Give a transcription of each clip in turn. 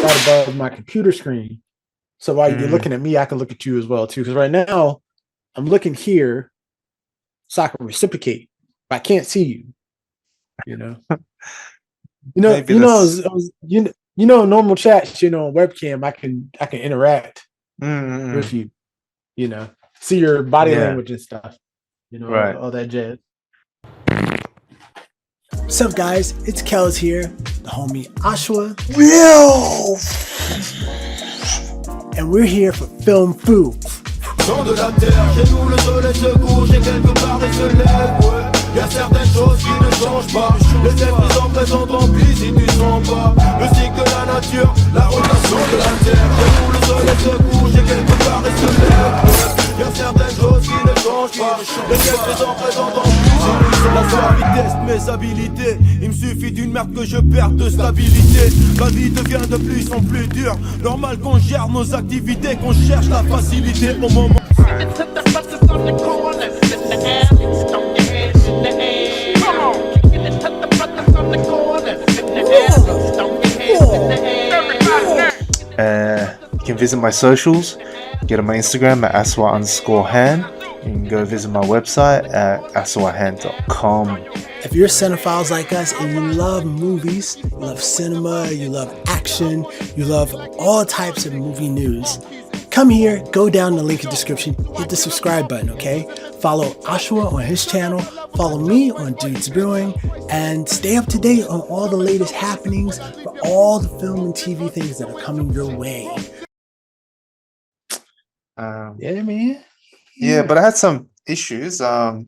right above my computer screen. So while you're Mm, looking at me, I can look at you as well too. Because right now I'm looking here so I can reciprocate, but I can't see you. You know, maybe this. normal chats. Webcam, I can interact with Mm, you. See your body yeah, language and stuff. right. All that jazz. What's up, guys? It's Kels here, the homie Ashwa, Real. and we're here for Film Foo. Gens de la terre, chez nous le soleil se couche et quelque part il se lève, ouais. Y'a certaines choses qui ne changent pas. Les esprits sont présents, tant pis si tu sens pas. Le cycle de la nature, la rotation de la terre. Chez nous le soleil se couche et quelque part il se lève, ouais. Y'a certaines choses qui ne changent pas. Les esprits sont présents, tant pis si tu sens pas. La soirée teste mes habilités. Il me suffit d'une merde que je perde de stabilité. La vie devient de plus en plus dure. Normal qu'on gère nos activités, qu'on cherche la facilité au moment. You can visit my socials. Get on my Instagram at aswa_han. You can go visit my website at aswahan.com. If you're cinephiles like us and you love movies, you love cinema, you love action, you love all types of movie news, come here, go down the link in the description, hit the subscribe button, okay? Follow Ashwa on his channel, follow me on Dudes Brewing, and stay up to date on all the latest happenings for all the film and TV things that are coming your way. Yeah, man. Yeah, but I had some issues. I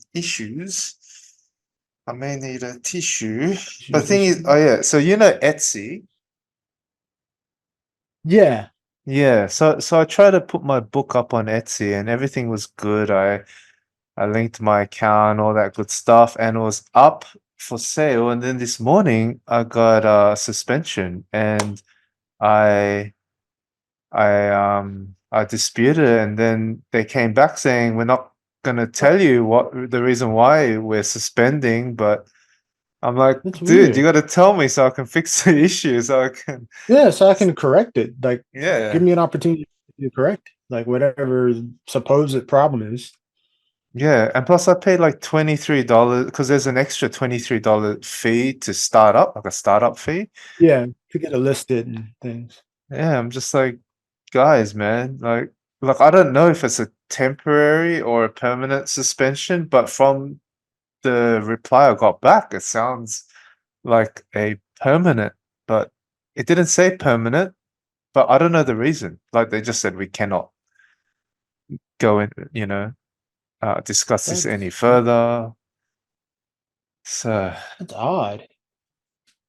may need a tissue. But the thing is, oh yeah, so Etsy. Yeah. Yeah, so I tried to put my book up on Etsy and everything was good. I linked my account, all that good stuff, and it was up for sale. And then this morning I got a suspension and I I disputed it, and then they came back saying we're not gonna tell you what the reason why we're suspending, but I'm like, That's dude, you weird. gotta tell me so I can fix the issue, so I can, Yeah, so I can correct it. Like, give yeah, me an opportunity to correct, like, whatever supposed problem is. yeah. And plus I paid like $23 because there's an extra $23 fee to start up, like a startup fee. Yeah, to get it listed and things. Yeah, I'm just like, guys, man, like I don't know if it's a temporary or a permanent suspension, but from the reply I got back, it sounds like a permanent, but it didn't say permanent, but I don't know the reason. Like they just said we cannot go in, discuss this any That's further. So that's odd.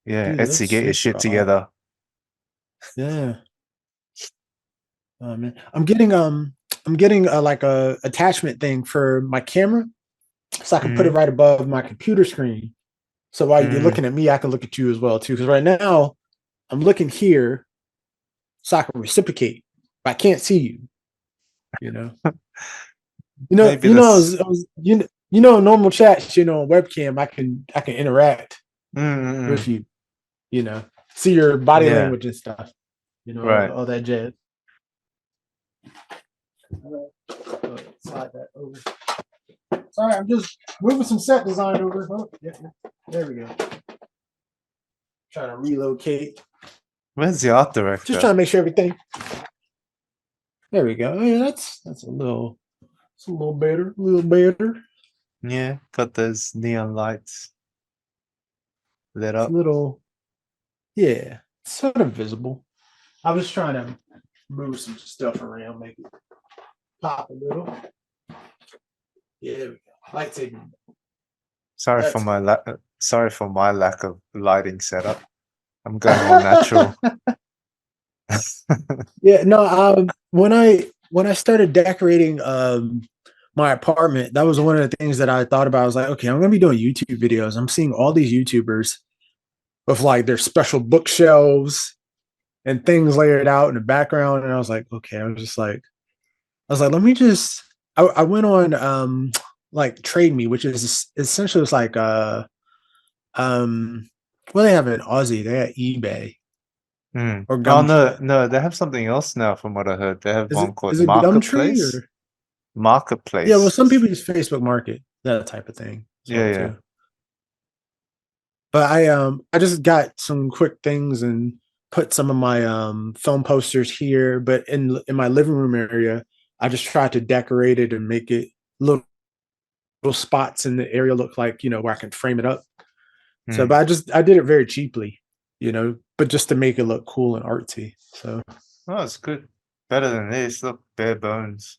yeah, Dude, that's Etsy, get your super shit odd. together. Yeah. Man. I'm getting like a attachment thing for my camera so I can put it Mm, right above my computer screen. So while you're mm, looking at me, I can look at you as well too. Because right now I'm looking here so I can reciprocate, but I can't see you. You know, maybe this. normal chats. Webcam, I can interact Mm, mm, with mm. you. See your body Yeah, language and stuff. right. All that jazz. Slide that over. Sorry, I'm just moving some set design over. Oh, yeah, there we go. Trying to relocate. Where's the art Just trying director? to make sure everything. There we go. Yeah, it's a little better, a little better. Yeah, got those neon lights lit It's a up. little, yeah, sort of visible. I was trying to move some stuff around, make it pop a little. Yeah, there we go. Lightsaber. That's good. Sorry for my lack of lighting setup. I'm going all natural. Yeah, no. When I started decorating my apartment, that was one of the things that I thought about. I was like, okay, I'm gonna be doing YouTube videos. I'm seeing all these YouTubers with like their special bookshelves and things layered out in the background, and I was like, okay, let me just. I went on like Trade Me, which is essentially it's like um well they have it in Aussie, they have eBay, Mm. or Oh Gumtree. no, they have something else now. From what I heard, they have one called Is it Gumtree Marketplace. or yeah? Well, Marketplace. some people use Facebook Market, that type of thing as Yeah, well yeah. too. But I just got some quick things and put some of my film posters here, but in my living room area, I just tried to decorate it and make it little spots in the area look like, where I can frame it up. So, Mm. but I did it very cheaply, but just to make it look cool and artsy. So, Oh, it's good. Better than this. Look, bare bones.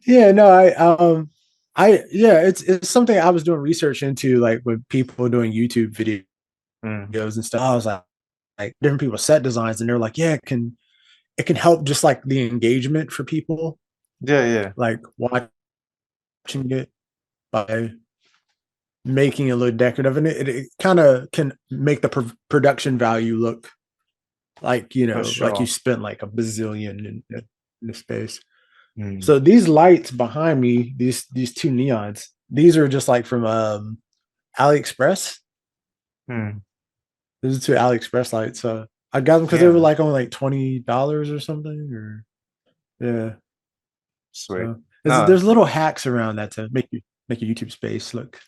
yeah, no, yeah, it's something I was doing research into, like with people doing YouTube videos Mm. and stuff. I was like different people set designs, and they're like, yeah, it can help just like the engagement for people, Yeah, yeah. like watching it by making it look decorative, and it kind of can make the production value look like For like you sure. spent like a bazillion in the space. Mm. So these lights behind me, these two neons, these are just like from AliExpress. Mm. These are two AliExpress lights. So I got them because they were Yeah. like only like $20 or something, or yeah. Sweet. So No. there's little hacks around that to make your YouTube space look.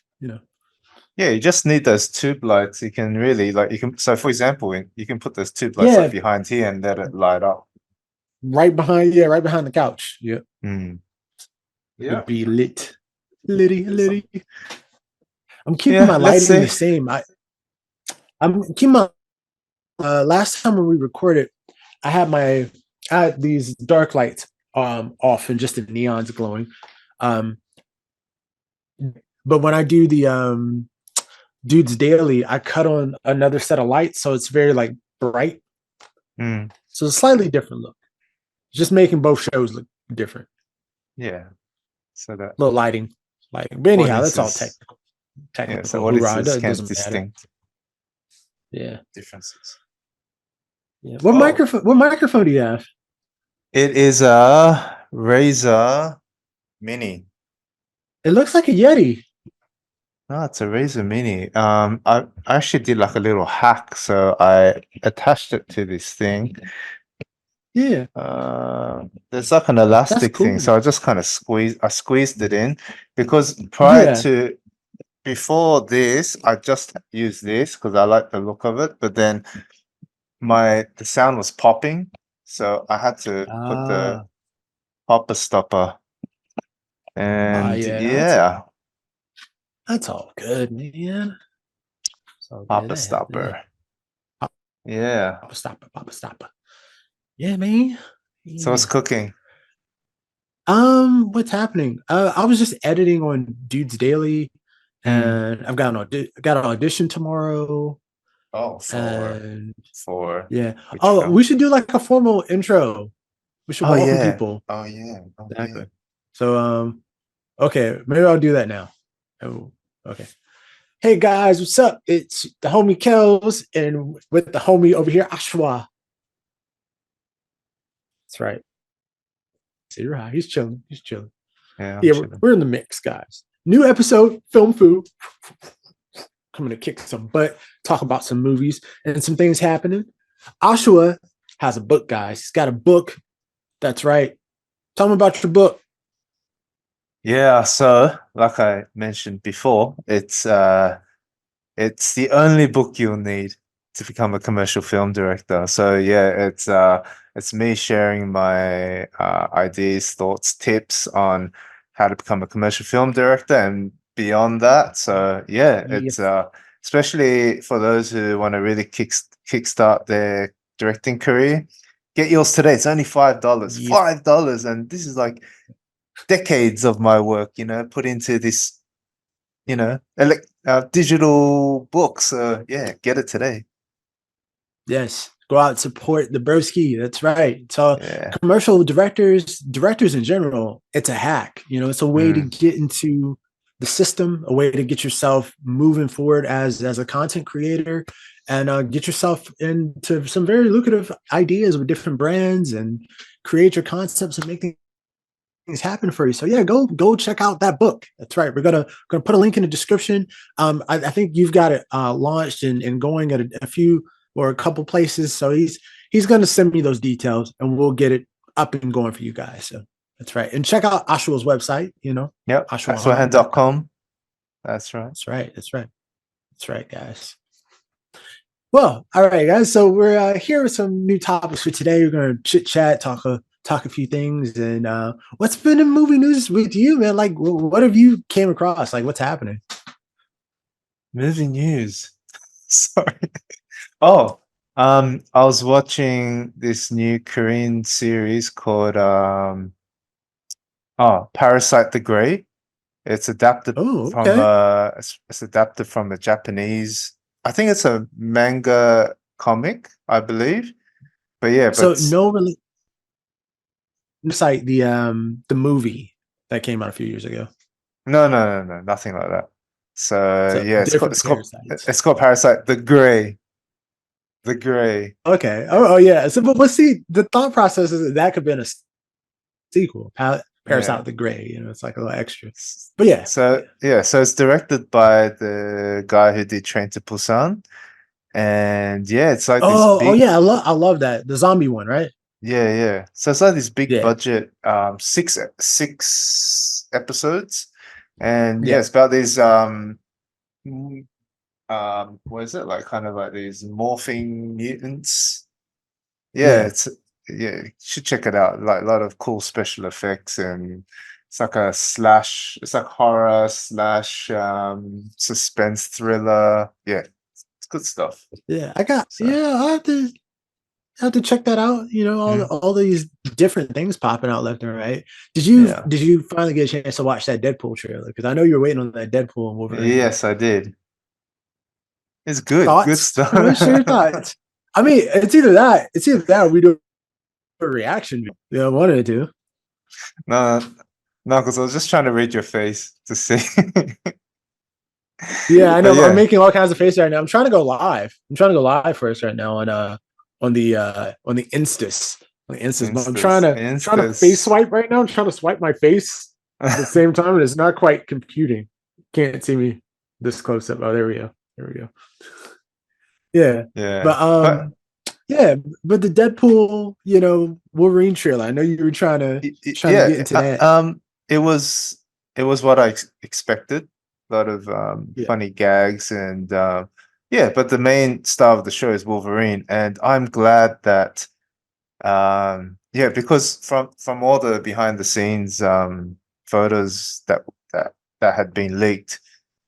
Yeah, you just need those tube lights. You can really like you can. So, for example, you can put those tube lights like Yeah, behind here and let it light up. right behind the couch. Yeah, Mm. Yeah. it'd be litty. I'm keeping Yeah. my Let's lighting the see. same. I'm keeping my last time when we recorded, I had these dark lights off and just the neons glowing. Um, but when I do the dudes daily, I cut on another set of lights, so it's very like bright. Mm. So it's a slightly different look. Just making both shows look different. Yeah. So that Little lighting. But anyhow, that's all audiences, technical. yeah. So Technical hoorah. audiences It can doesn't matter. distinct Yeah. differences. Yeah. Oh, What microphone do you have? it is a Razer Mini. It looks like a Yeti. No, it's a Razer Mini. I actually did like a little hack. So I attached it to this thing. Yeah. There's like an That's elastic thing. cool. So I just kind of squeezed it in because Yeah. before this, I just used this because I like the look of it. But then the sound was popping. So I had to put the Ah. popper stopper. And Yeah. yeah, That's all good, man. So good. popper stopper. Pop, Yeah. Papa stopper. Yeah, man. So it's Yeah. cooking. What's happening? I was just editing on Dudes Daily, Mm. and got an audition tomorrow. Oh, And for yeah. which Oh, film? we should do like a formal intro. We should Oh welcome yeah. people. Oh yeah. Oh yeah. Exactly. So okay, maybe I'll do that now. Oh, okay. Hey guys, what's up? It's the homie Kels and with the homie over here, Ashwa. That's right. See, right. He's chilling. He's chilling. Yeah, I'm Yeah, chilling. we're in the mix, guys. New episode, Film Food. Coming to kick some butt, talk about some movies and some things happening. Ashwa has a book, guys. He's got a book. That's right. Tell me about your book. Yeah, so like I mentioned before, it's the only book you'll need to become a commercial film director. So yeah, it's me sharing my ideas, thoughts, tips on how to become a commercial film director and beyond that. So yeah, it's Yes. especially for those who want to really kickstart their directing career. Get yours today. It's only $5. Yes. $5, and this is like decades of my work, put into this, digital book. So yeah, get it today. Yes. Go out and support the broski. That's right. So Yeah. commercial directors in general, it's a hack. It's a way to get into the system, a way to get yourself moving forward as a content creator and get yourself into some very lucrative ideas with different brands and create your concepts and make things things happen for you. So yeah, go check out that book. That's right. We're gonna put a link in the description. I think you've got it launched and going at a few or a couple places. So he's gonna send me those details and we'll get it up and going for you guys. So that's right. And check out Oshua's website, Yep. Oshua. Ashwahand.com. That's right. That's right. That's right. That's right, guys. Well, all right, guys. So we're here with some new topics for today. We're gonna chit chat, talk a few things, and what's been in movie news with you, man? Like, what have you came across? Like, what's happening? Movie news. Sorry. Oh, I was watching this new Korean series called Parasite the Grey. It's adapted Oh, from okay. it's adapted from a Japanese. I think it's a manga comic, I believe. But yeah, So but no, really, it's like the movie that came out a few years ago. no, nothing like that. So So yeah, different parasites. it's called Parasite the Grey. The Grey. Okay. Oh yeah. So, but see, the thought process is that could be in a sequel. Yeah. Parasite the Gray. It's like a little extra. But yeah. So yeah, so it's directed by the guy who did Train to Busan, and yeah, it's like this Oh big, yeah. I love that the zombie one, right? yeah. So it's like this big Yeah. budget, six episodes, and yeah, Yeah. it's about these mm, what is it like? Kind of like these morphing mutants. Yeah, Yeah. it's yeah, you should check it out. Like a lot of cool special effects, and it's like a slash. It's like horror slash suspense thriller. Yeah, it's good stuff. Yeah. So I have to check that out. mm, All these different things popping out left and right. Did you finally get a chance to watch that Deadpool trailer? Because I know you were waiting on that Deadpool and Wolverine. yes, I did. It's good Thoughts? stuff. Share your thoughts. I mean, it's either that or we do a reaction. One of the two. No, no, because I was just trying to read your face to see. Yeah, I But know. I'm yeah, making all kinds of faces right now. I'm trying to go live. I'm trying to go live first right now on the Instas. On the Instas. But I'm trying to face instas. swipe right now. I'm trying to swipe my face at the same time, and it's not quite computing. Can't see me this close up. Oh, there we go. There we go. Yeah. Yeah, But but yeah, but the Deadpool, Wolverine trailer. I know you were trying to get yeah, into that. it was what I expected. A lot of Yeah. funny gags and yeah, but the main star of the show is Wolverine, and I'm glad that yeah, because from all the behind the scenes photos that had been leaked,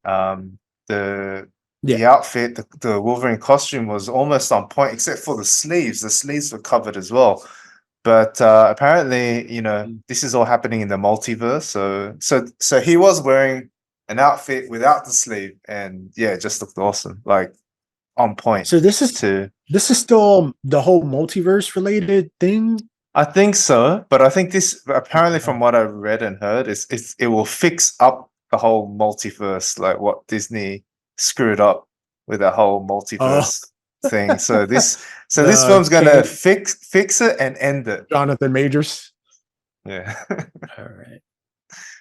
um, the Yeah. outfit, the Wolverine costume was almost on point, except for the sleeves. The sleeves were covered as well. But apparently, Mm. this is all happening in the multiverse. So he was wearing an outfit without the sleeve, and yeah, it just looked awesome, like on point. So this is To this is still the whole multiverse related thing. I think so, but I think this apparently, Okay. from what I read and heard, it will fix up the whole multiverse, like what Disney screwed up with the whole Oh, multiverse thing. So this the film's gonna King fix it and end it. Jonathan Majors. Yeah, All right.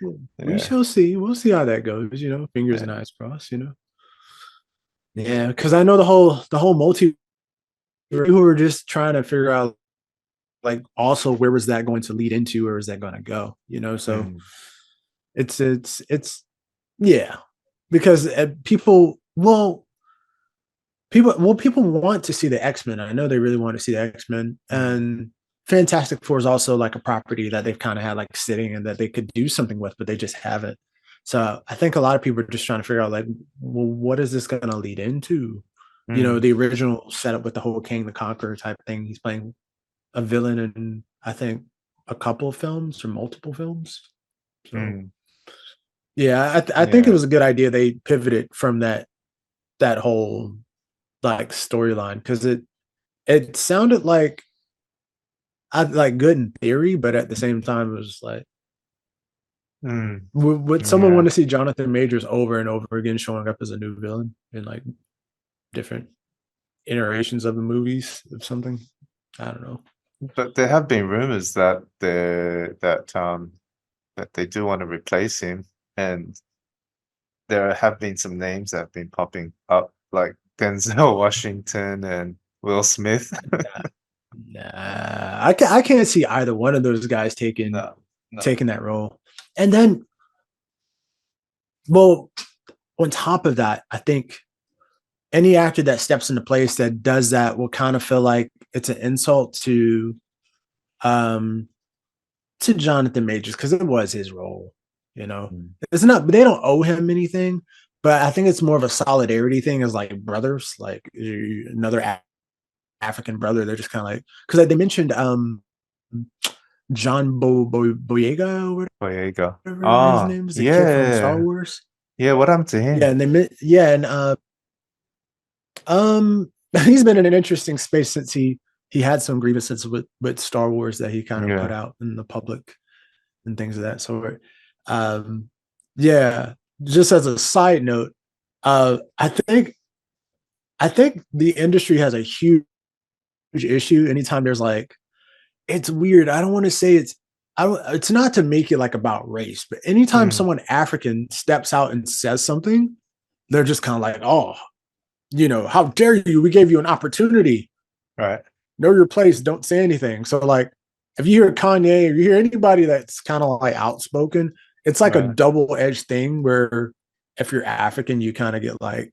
Well, we yeah. shall see. We'll see how that goes. Fingers Yeah. and eyes crossed. Yeah, because I know the whole multi who were just trying to figure out like also where was that going to lead into, where was that going to go? So Mm, it's yeah, because people want to see the X-Men. I know they really want to see the X-Men, mm, and Fantastic Four is also like a property that they've kind of had like sitting and that they could do something with, but they just haven't. So I think a lot of people are just trying to figure out like, well, what is this going to lead into? mm, The original setup with the whole King the Conqueror type thing. He's playing a villain in I think a couple of films or multiple films. So mm. yeah, I think it Yeah. was a good idea they pivoted from that whole like storyline because it sounded like I like good in theory, but at the same time it was like Mm, would someone want yeah. to see Jonathan Majors over and over again showing up as a new villain in like different iterations of the movies of something? I don't know. But there have been rumors that that they do want to replace him, and there have been some names that have been popping up, like Denzel Washington and Will Smith. Nah, I can't see either one of those guys taking No. taking that role. And then, well, on top of that, I think any actor that steps into place that does that will kind of feel like it's an insult to Jonathan Majors, because it was his role. You know, it's not. They don't owe him anything, but I think it's more of a solidarity thing as like brothers, like another African brother. They're just kind of like, because like they mentioned John Boyega or Boyega. whatever his name is, the kid from Star Wars. Yeah, what happened to him? Yeah, and he's been in an interesting space since he had some grievances with Star Wars that he kind of put out in the public and things of that sort. Yeah, just as a side note, I think the industry has a huge issue anytime there's like, it's weird. I don't want to say it's not to make it like about race, but anytime someone African steps out and says something, they're just kind of like, oh, you know, how dare you? We gave you an opportunity. Right. Know your place. Don't say anything. So like, if you hear Kanye or you hear anybody that's kind of like outspoken, it's like a double-edged thing where if you're African, you kind of get like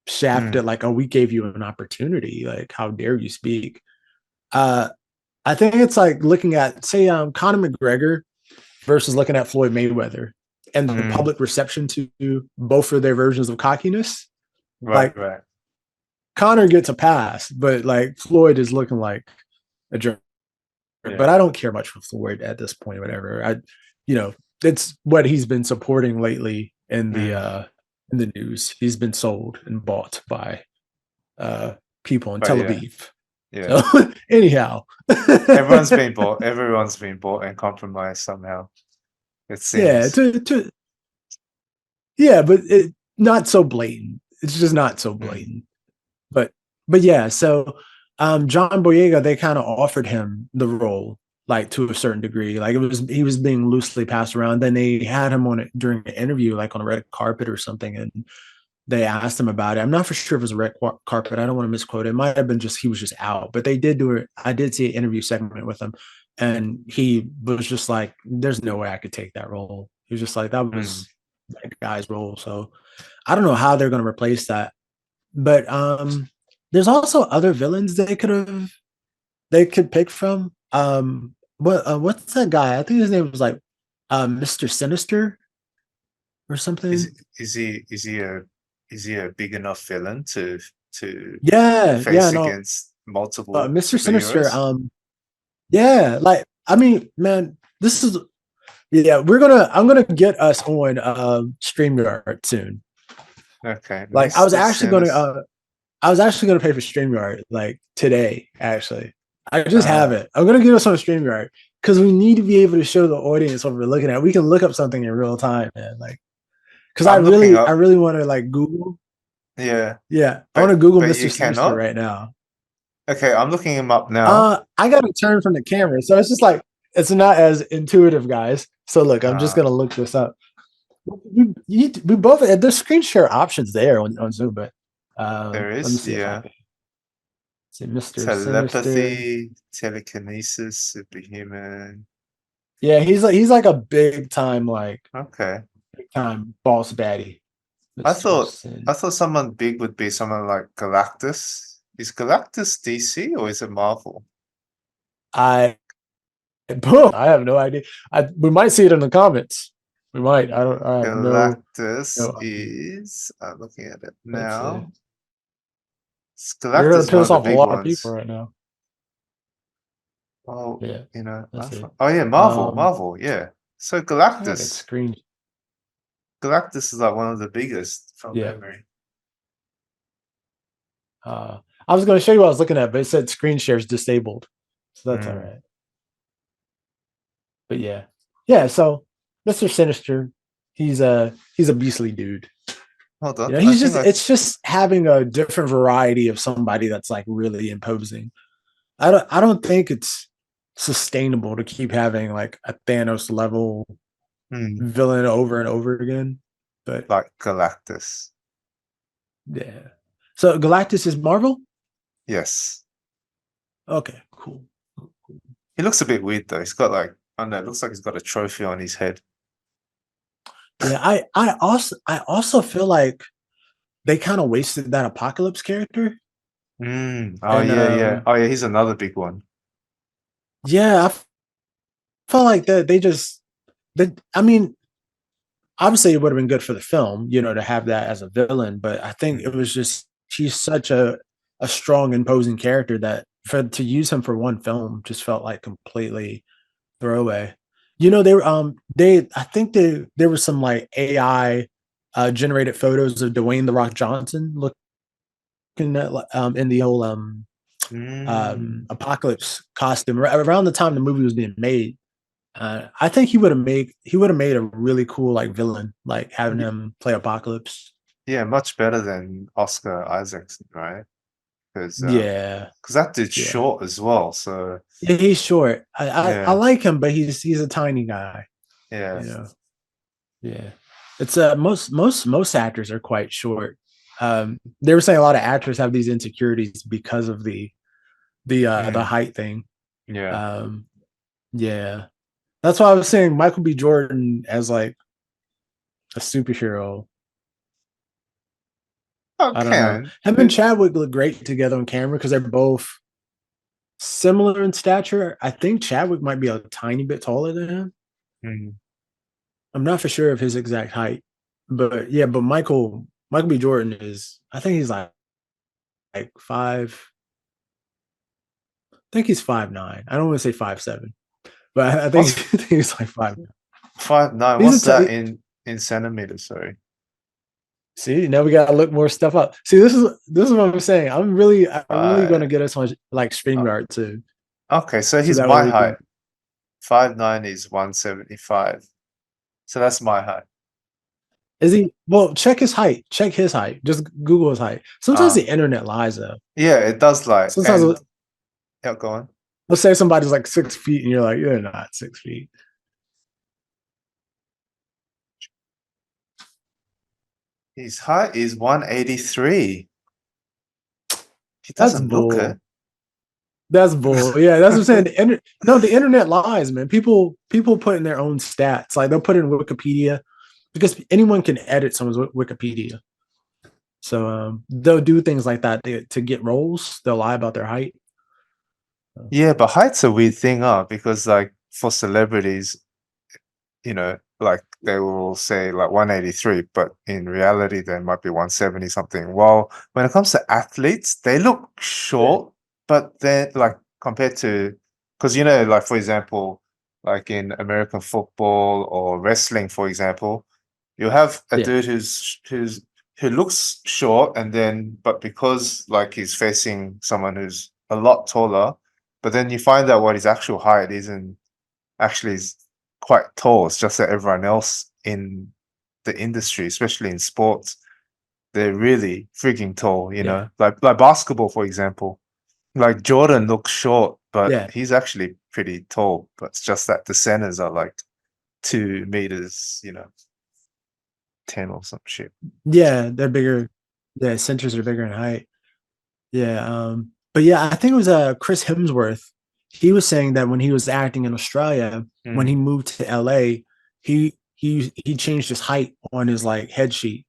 shafted, like, oh, we gave you an opportunity. Like, how dare you speak? I think it's like looking at, say, Conor McGregor versus looking at Floyd Mayweather and the public reception to both of their versions of cockiness. Right. Conor gets a pass, but like Floyd is looking like a jerk. Yeah. But I don't care much for Floyd at this point, whatever. It's what he's been supporting lately in the news. He's been sold and bought by people in Tel Aviv. Yeah. So, anyhow, everyone's been bought and compromised somehow. It seems. But it not so blatant. It's just not so blatant. But yeah, so John Boyega, they kind of offered him the role, like to a certain degree. Like he was being loosely passed around. Then they had him on it during an interview, like on a red carpet or something, and they asked him about it. I'm not for sure if it was a red carpet. I don't want to misquote it. It might have been just he was just out. But they did do it. I did see an interview segment with him, and he was just like, "There's no way I could take that role." He was just like, "That was that guy's role." So I don't know how they're going to replace that. But there's also other villains they could pick from. What's that guy? I think his name was like Mr. Sinister or something. Is he a big enough villain to face against multiple Mr. Sinister? Heroes? Like, I mean, man, this is I'm gonna get us on StreamYard soon. Okay. Like I was actually gonna pay for StreamYard like today, actually. I just have it. I'm gonna get us on StreamYard because we need to be able to show the audience what we're looking at. We can look up something in real time, man. Like, because I really want to like Google. Yeah. I want to Google Mr. Sinister right now. Okay, I'm looking him up now. I got to turn from the camera, so it's just like it's not as intuitive, guys. So look, I'm just gonna look this up. We both there's screen share options there on Zoom, but there is, Say Mr. Telepathy, telekinesis, superhuman. Yeah, he's like a big time big time boss baddie. I thought someone big would be someone like Galactus. Is Galactus DC or is it Marvel? I have no idea. We might see it in the comments. We might. I don't. Galactus is. I'm looking at it now. Galactus. You're gonna piss off a lot of people right now. Oh, yeah. Marvel. Yeah. So Galactus. Screen. Galactus is like one of the biggest from memory. I was going to show you what I was looking at, but it said screen share is disabled, so that's all right. But yeah. So Mr. Sinister, he's a beastly dude. Hold on. It's just having a different variety of somebody that's like really imposing. I don't think it's sustainable to keep having like a Thanos level Hmm. villain over and over again. But Like Galactus. yeah. So Galactus is Marvel? Yes. Okay, cool. He looks a bit weird though. He's got like, I don't know, it looks like he's got a trophy on his head. Yeah, I also feel like they kind of wasted that Apocalypse character. Oh And yeah, yeah. Oh yeah, he's another big one. yeah, felt like that they just I mean, obviously it would have been good for the film, to have that as a villain, but I think it Mm. was just he's such a strong, imposing character that to use him for one film just felt like completely throwaway. They were they I think there was some like AI generated photos of Dwayne the Rock Johnson looking at in the whole Mm. apocalypse costume around the time the movie was being made. I think he would have made a really cool like villain, like having Y- him play Apocalypse. Yeah, much better than Oscar Isaacson, right? Because Yeah, that dude's yeah, short as well. So yeah. He's short. I yeah, like him, but he's a tiny guy. yeah. You know. Yeah, it's most actors are quite short. They were saying a lot of actors have these insecurities because of the Mm, height thing. yeah. Um, yeah, that's why I was saying Michael B. Jordan as like a superhero. I don't know. Okay. Him and Chadwick look great together on camera because they're both similar in stature. I think Chadwick might be a tiny bit taller than him. Mm. I'm not for sure of his exact height, but yeah, but Michael B. Jordan is. I think he's like five. I think he's 5'9". I don't want to say 5'7", but I think, What's I think he's like 5'9". 5'9"? He's What's a that t- in centimeters? Sorry. See, now we gotta look more stuff up. See, this is what I'm saying. I'm really gonna Five. get us on like Uh, StreamYard too, okay, so so he's that way my we can. height. 5'9" is 175. So that's my height. Is he? Well, check his height. Check his height. Just Google his height. Sometimes the Ah, internet lies though. yeah, it does like, Sometimes and yeah, go on. let's say somebody's like 6 feet, and you're like, you're not 6 feet. His height is 183. He That's doesn't look it. bull. That's bull. Yeah, that's what I'm saying. No, the internet lies, man. People put in their own stats. Like they'll put in Wikipedia because anyone can edit someone's Wikipedia. So they'll do things like that to get roles. They'll lie about their height. Yeah, but height's a weird thing, because like for celebrities, like they will say like 183, but in reality they might be 170 something. While when it comes to athletes, they look Yeah, short, but then like compared to, because like for example, like in American football or wrestling, for example, you have a yeah, dude who looks short, and then but because like he's facing someone who's a lot taller, but then you find out what his actual height is, and actually is quite tall. It's just that everyone else in the industry, especially in sports, they're really freaking tall, yeah, Like basketball, for example. Like Jordan looks short, but yeah, he's actually pretty tall. But it's just that the centers are like 2 meters, 10 or some shit. yeah. They're bigger. Yeah, centers are bigger in height. Yeah. But yeah, I think it was Chris Hemsworth. He was saying that when he was acting in Australia, when he Mm. moved to LA, he changed his height on his like head sheet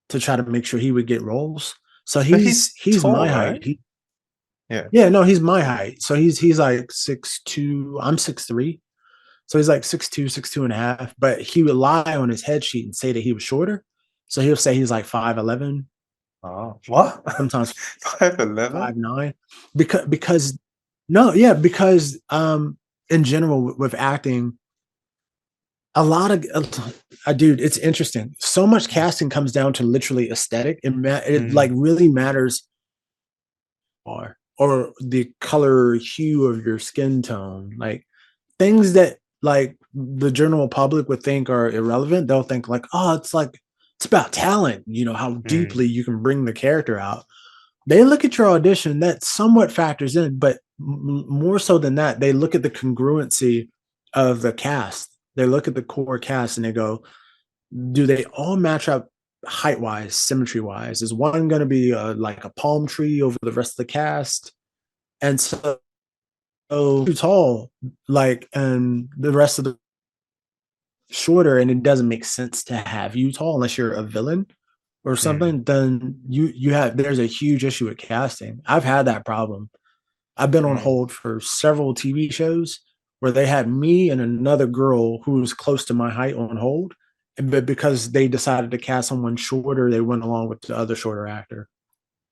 to try to make sure he would get roles. So But he's he's he's tall, my right? height. Yeah. Yeah, no, he's my height. So he's like 6'2". I'm 6'3". So he's like 6'2", 6'2" and a half. But he would lie on his head sheet and say that he was shorter. So he'll say he's like 5'11", Oh, what? sometimes 5'11"? 5'9". Because no, yeah, because in general with acting, a lot of dude, it's interesting. So much casting comes down to literally aesthetic. It like Mm, really matters or the color hue of your skin tone. Like things that like the general public would think are irrelevant, they'll think like, oh, it's about talent, how mm, deeply you can bring the character out. They look at your audition, that somewhat factors in, but more so than that, they look at the congruency of the cast. They look at the core cast and they go, do they all match up height wise, symmetry wise? Is one going to be like a palm tree over the rest of the cast? And so too tall, like, and the rest of the shorter, and it doesn't make sense to have you tall unless you're a villain or something. Then you have there's a huge issue with casting. I've had that problem. I've been on hold for several TV shows where they had me and another girl who was close to my height on hold, but because they decided to cast someone shorter, they went along with the other shorter actor.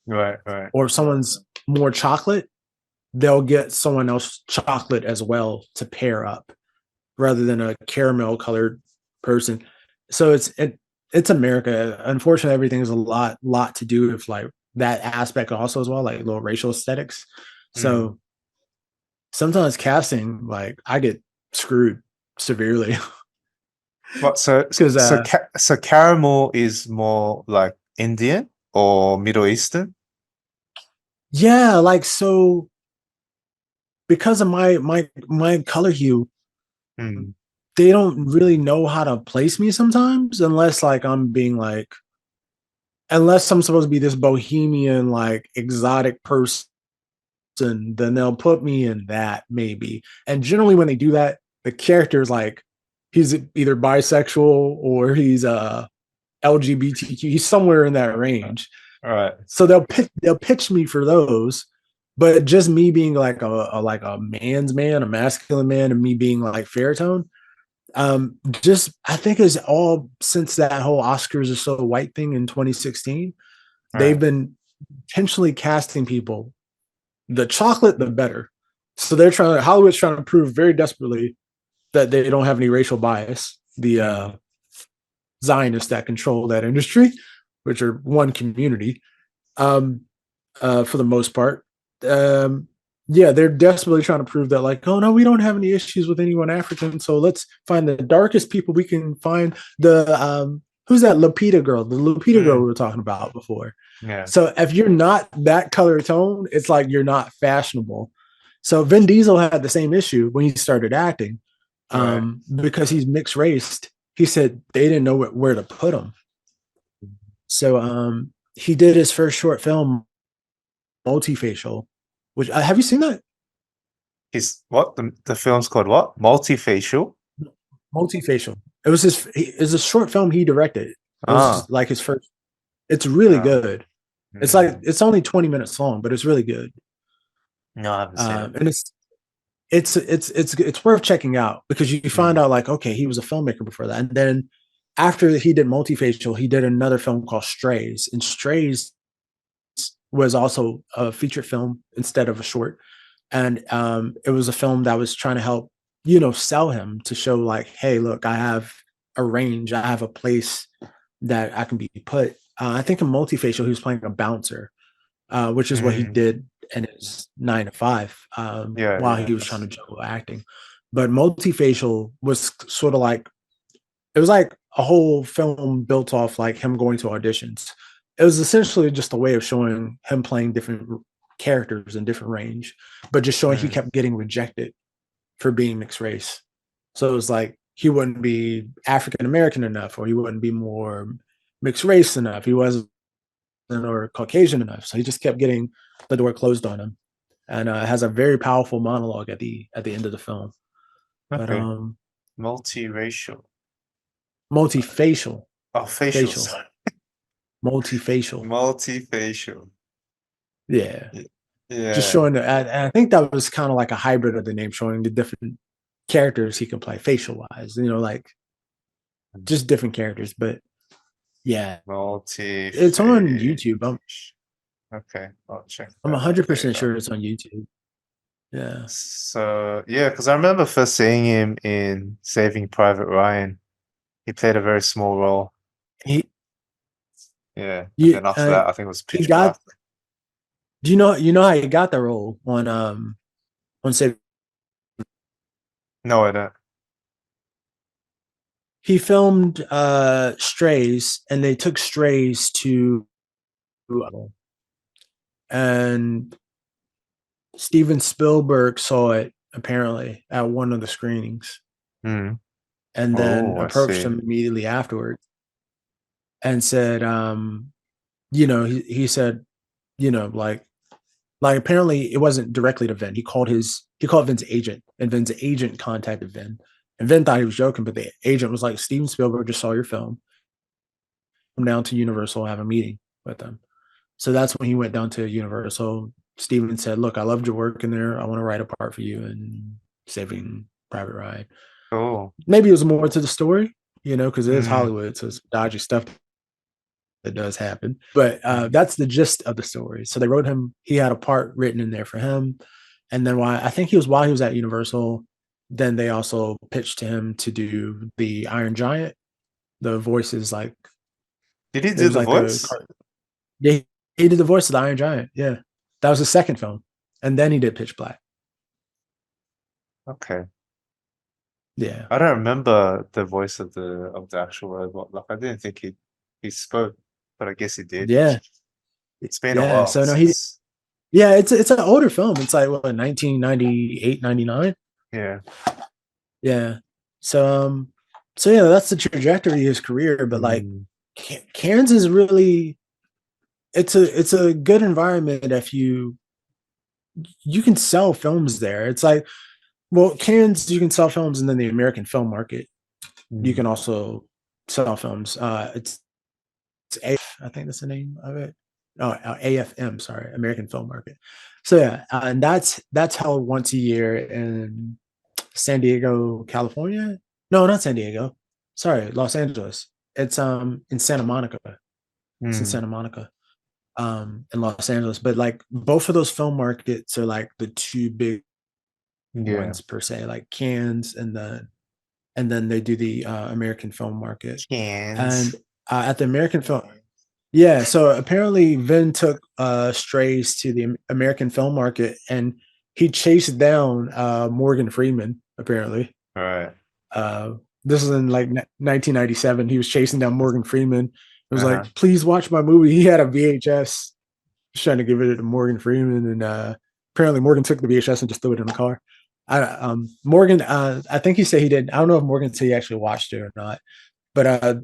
Right. Or if someone's more chocolate, they'll get someone else chocolate as well to pair up rather than a caramel colored person. So it's America. Unfortunately, everything is a lot to do with like that aspect also as well, like little racial aesthetics. So sometimes casting, like I get screwed severely. But so caramel is more like Indian or Middle Eastern? Yeah, like so because of my color hue, they don't really know how to place me sometimes unless like I'm being like unless I'm supposed to be this bohemian like exotic person, then they'll put me in that maybe. And generally when they do that, the character is like he's either bisexual or he's LGBTQ. He's somewhere in that range. All right. So they'll pitch me for those, but just me being like a man's man, a masculine man, and me being like fair tone. Just I think is all since that whole Oscars are so white thing in 2016, they've been intentionally casting people. The chocolate, the better. So Hollywood's trying to prove very desperately that they don't have any racial bias. The Zionists that control that industry, which are one community, for the most part. Yeah, they're desperately trying to prove that, like, oh no, we don't have any issues with anyone African. So let's find the darkest people we can find. The who's that Lupita girl? The Lupita girl we were talking about before. Yeah. So if you're not that color tone, it's like you're not fashionable. So Vin Diesel had the same issue when he started acting, because he's mixed race. He said they didn't know where to put him. So he did his first short film, MultiFacial, which have you seen that? He's what the film's called? What? MultiFacial. MultiFacial. It was a short film he directed. It was like his first. It's really good. It's like it's only 20 minutes long, but it's really good. No, I haven't seen it. And it's worth checking out because you find out like, okay, he was a filmmaker before that. And then after he did MultiFacial, he did another film called Strays. And Strays was also a feature film instead of a short. And it was a film that was trying to help, sell him to show like, hey, look, I have a range. I have a place that I can be put. I think in MultiFacial, he was playing a bouncer, which is what he did in his 9 to 5 while he was trying to juggle acting. But MultiFacial was sort of like, it was like a whole film built off like him going to auditions. It was essentially just a way of showing him playing different characters in different range, but just showing he kept getting rejected for being mixed race. So it was like he wouldn't be African American enough, or he wouldn't be more mixed race enough. He wasn't or Caucasian enough. So he just kept getting the door closed on him, and has a very powerful monologue at the end of the film. Okay. But multiracial, multifacial. Oh, facial. Sorry. Multifacial. Multifacial. Yeah. Yeah. Just showing and I think that was kind of like a hybrid of the name, showing the different characters he can play facial wise, like just different characters. But yeah, it's on YouTube. Okay, I'll check. I'm 100% sure it's on YouTube. Yeah. So yeah, because I remember first seeing him in Saving Private Ryan. He played a very small role. And after that, I think it was Pitch Black. Do you know how he got the role on Saving? No, I don't. He filmed Strays, and they took Strays to, and Steven Spielberg saw it apparently at one of the screenings, Mm. and then Oh, I approached see. him immediately afterwards and said, he said, like apparently it wasn't directly to Vin. He called Vin's agent, and Vin's agent contacted Vin. And Vin thought he was joking, but the agent was like, Steven Spielberg just saw your film. Come down to Universal, have a meeting with them. So that's when he went down to Universal. Steven said, look, I loved your work in there. I want to write a part for you in Saving Private Ryan. Oh. Maybe it was more to the story, because it is Mm. Hollywood, so it's dodgy stuff that does happen. But that's the gist of the story. So they wrote him. He had a part written in there for him, and then while he was at Universal, then they also pitched to him to do the Iron Giant. The voices like Did he it do was the like a voice? yeah, he did the voice of the Iron Giant. Yeah, that was his second film, and then he did Pitch Black. Okay. Yeah, I don't remember the voice of the actual robot. Like I didn't think he spoke, but I guess he did. yeah, It's been a yeah. while So no, since. it's an older film. It's like 1998, 99. Yeah. Yeah. So yeah, that's the trajectory of his career. But like Mm. Cairns is really it's a good environment if you can sell films there. It's like, well, Cairns, you can sell films, and then the American film market, you can also sell films. It's AF, I think that's the name of it. Oh, AFM, sorry, American Film Market. So yeah, and that's held once a year in San Diego, California. No, not San Diego. Sorry, Los Angeles. It's in Santa Monica. It's in Mm. Santa Monica, in Los Angeles. But like both of those film markets are like the two big Yeah. ones per se, like Cannes and then they do the American Film Market. Cans. And at the American Film, yeah. So apparently, Vin took strays to the American Film Market, and he chased down Morgan Freeman. Apparently, All right. this is in like 1997. He was chasing down Morgan Freeman. It was Uh-huh. like, please watch my movie. He had a VHS. He's trying to give it to Morgan Freeman, and apparently Morgan took the VHS and just threw it in the car. Morgan, I think he said he did. I don't know if Morgan said he actually watched it or not, but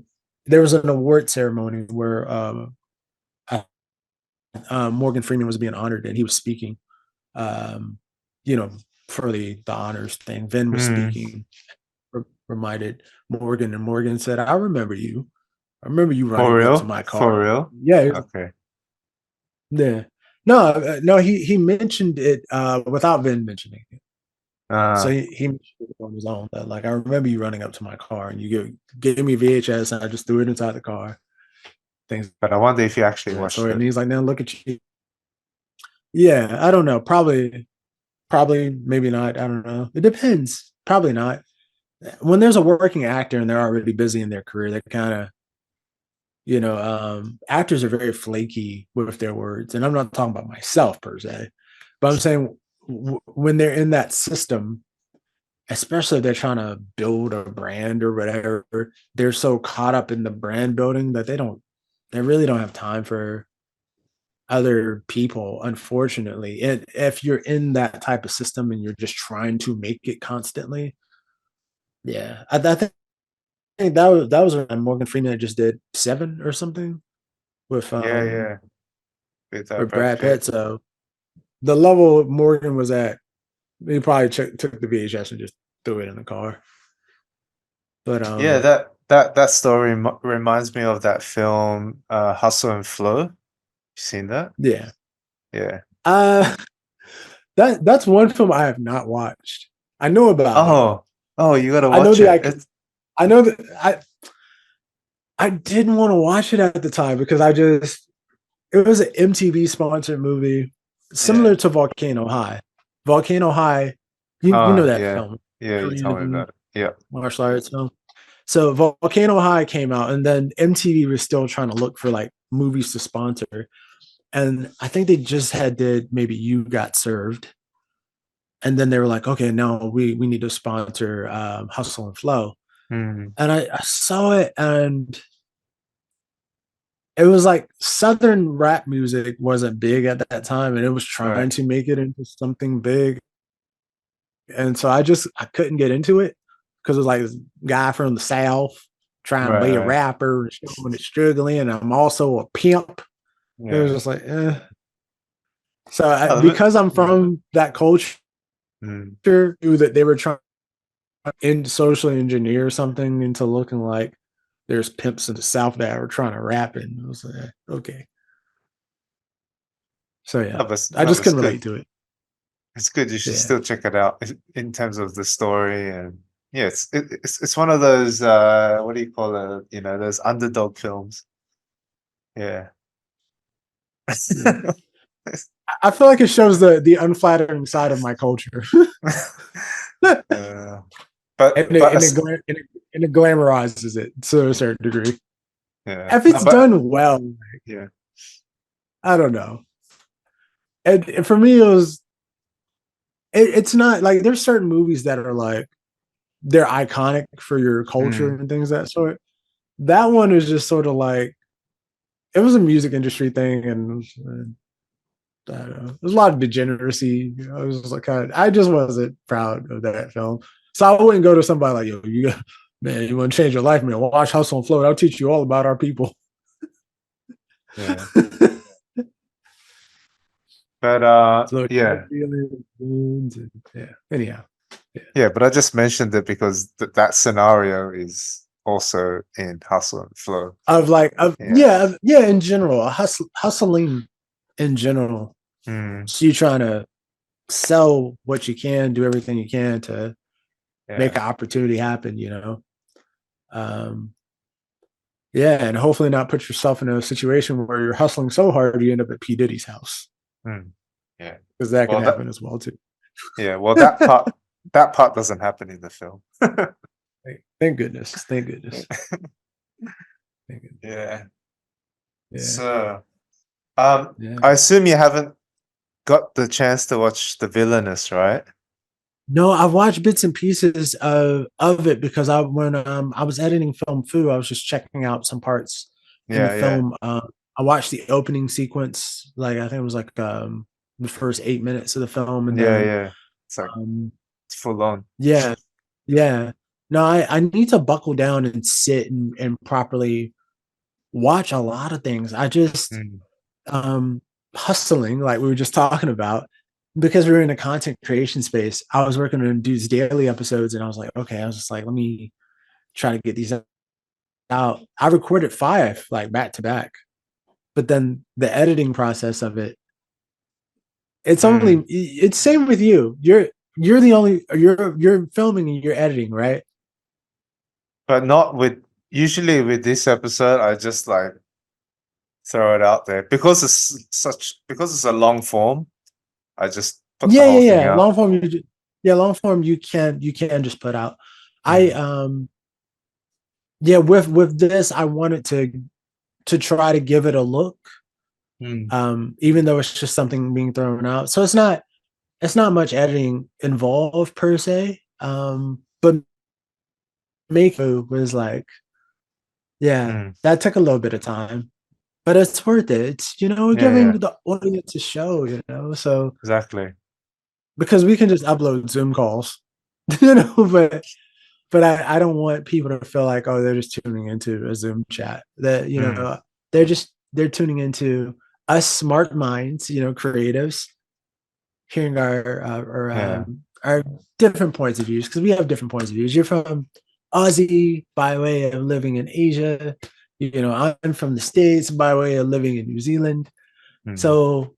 there was an award ceremony where Morgan Freeman was being honored, and he was speaking, um, for the honors thing. Vin was Mm. speaking, reminded Morgan, and Morgan said, "I remember you. I remember you For running up to real? my For car." real? Yeah, Okay. yeah. No. He mentioned it without Vin mentioning it. So Uh, he mentioned it on his own. That like, I remember you running up to my car, and you gave me VHS, and I just threw it inside the car. Things but I wonder if you actually that watched sort. And it. he's like, "Now look at you." Yeah, I don't know. Probably, maybe not. I don't know. It depends. Probably not. When there's a working actor and they're already busy in their career, they kind of, actors are very flaky with their words. And I'm not talking about myself per se, but I'm saying when they're in that system, especially if they're trying to build a brand or whatever, they're so caught up in the brand building that they really don't have time for other people, unfortunately. And if you're in that type of system and you're just trying to make it constantly, yeah, I think that was when Morgan Freeman just did Seven or something with Yeah, yeah. With Brad Brad Pitt. Pitt. So the level Morgan was at, he probably took the VHS and just threw it in the car. But Yeah, that story reminds me of that film, Hustle and Flow. You seen that? yeah, Yeah. uh, that's one film I have not watched. I know about it. Oh, you gotta I know watch it. the I know that I didn't want to watch it at the time because it was an MTV sponsored movie similar Yeah. to Volcano High. Volcano High, you know that Yeah. film, Yeah, you told me Korean about it. Yeah. martial arts film. So Volcano High came out, and then MTV was still trying to look for like movies to sponsor, and I think they just did maybe You Got Served, and then they were like, okay, now we need to sponsor Hustle and Flow, Mm. and I saw it, and it was like Southern rap music wasn't big at that time, and it was trying to make it into something big. And so I couldn't get into it because it was like this guy from the South trying to be a Right. rapper and struggling, and I'm also a pimp. It was Yeah. just like, eh. So Oh, because I'm from that culture, mm, knew that they were trying to socially engineer something into looking like there's pimps in the South that were trying to rap it. And I was like, okay. So yeah, I no, just but it's couldn't good. relate to it. It's good. You should Yeah. still check it out in terms of the story and yeah, it's one of those what do you call it? You know, those underdog films. Yeah. Yeah. I feel like it shows the unflattering side of my culture. Uh, but and but it, and, it, as- gla- and, it, and it glamorizes it to a certain degree. yeah, If no, it's but done well, yeah, I don't know. And for me, it's not like there's certain movies that are like they're iconic for your culture mm, and things of that sort. That one is just sort of like it was a music industry thing, and I don't know, there's a lot of degeneracy. It was like I just wasn't proud of that film, so I wouldn't go to somebody like yo, man, you want to change your life, man? Watch Hustle and Flow. I'll teach you all about our people. yeah. But So yeah, yeah. Anyhow, yeah. yeah. But I just mentioned it because that scenario is also in Hustle and Flow. Yeah, Yeah. yeah. In general, hustling in general. Mm, So you're trying to sell what you can, do everything you can to make yeah. an opportunity happen. Um, yeah, and hopefully not put yourself in a situation where you're hustling so hard you end up at P Diddy's house Mm, yeah. because that can Well, that happen as well too. yeah. Well, that part doesn't happen in the film. Thank goodness. Thank goodness. Thank goodness. Yeah. Yeah. So, Yeah. I assume you haven't got the chance to watch The Villainous, right? No, I've watched bits and pieces of it because when I was editing film Fu, I was just checking out some parts in the Yeah, yeah, film. I watched the opening sequence, like I think it was like the first 8 minutes of the film, and yeah, then yeah. It's like um, it's full on. yeah, yeah. No, I need to buckle down and sit and properly watch a lot of things. I just Mm, um hustling, like we were just talking about, because we were in a content creation space. I was working on dudes daily episodes, and I was like, okay, I was just like, let me try to get these out. I recorded 5 like back to back, but then the editing process of it, mm. it's same with you. You're the only you're filming and you're editing, right? But not with usually with this episode, I just like throw it out there because it's a long form. I just put the Yeah, whole yeah, thing yeah. out. Long form you can just put out. I Mm, yeah, with this, I wanted to try to give it a look, mm, even though it's just something being thrown out. So it's not much editing involved per se. But make was like, yeah, mm. that took a little bit of time, but it's worth it. It's we're Yeah, giving yeah, the audience a show, so exactly. because we can just upload Zoom calls, but I don't want people to feel like, oh, they're just tuning into a Zoom chat. That Mm, they're tuning into us smart minds, creatives, hearing yeah, our different points of views, because we have different points of views. You're from Aussie by way of living in Asia. I'm from the States by way of living in New Zealand. mm, So,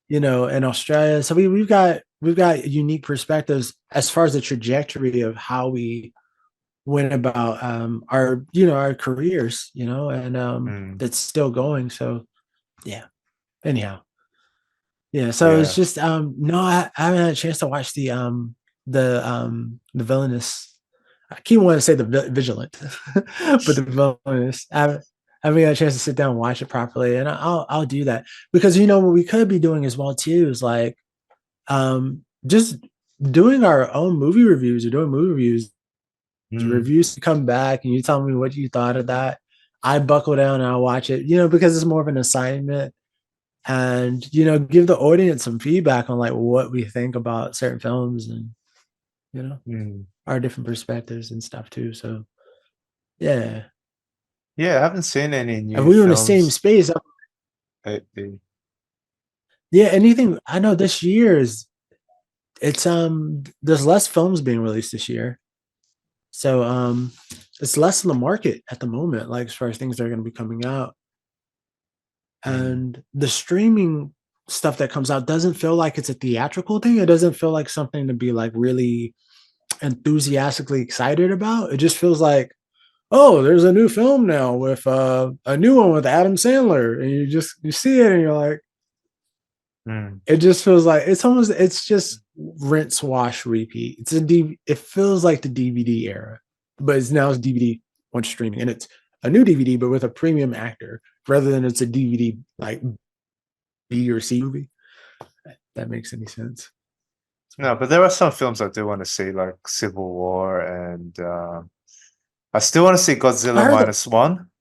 in Australia. So we've got unique perspectives as far as the trajectory of how we went about our careers, and mm, that's still going. So yeah. Anyhow, yeah. So it's yeah. just no, I haven't had a chance to watch the villainous. I keep wanting to say the vigilant, but the villainous. I haven't had a chance to sit down and watch it properly, and I'll do that because what we could be doing as well too is like just doing our own movie reviews or doing movie reviews Mm, reviews to come back and you tell me what you thought of that. I buckle down and I watch it, because it's more of an assignment, and give the audience some feedback on like what we think about certain films, and Mm. our different perspectives and stuff too. So yeah, Yeah, I haven't seen any if new we were in the same films space, lately. yeah, anything I know this year it's there's less films being released this year. So it's less in the market at the moment, like as far as things that are going to be coming out. Mm. And the streaming stuff that comes out doesn't feel like it's a theatrical thing. It doesn't feel like something to be like really enthusiastically excited about. It just feels like, oh, there's a new film now with a new one with Adam Sandler, and you see it and you're like, Mm. it just feels like it's just rinse, wash, repeat. It feels like the DVD era, but it's DVD on streaming, and it's a new DVD but with a premium actor rather than it's a DVD like B or C movie. If that makes any sense. No, but there are some films I do want to see, like Civil War, and I still want to see I Godzilla heard that. minus one,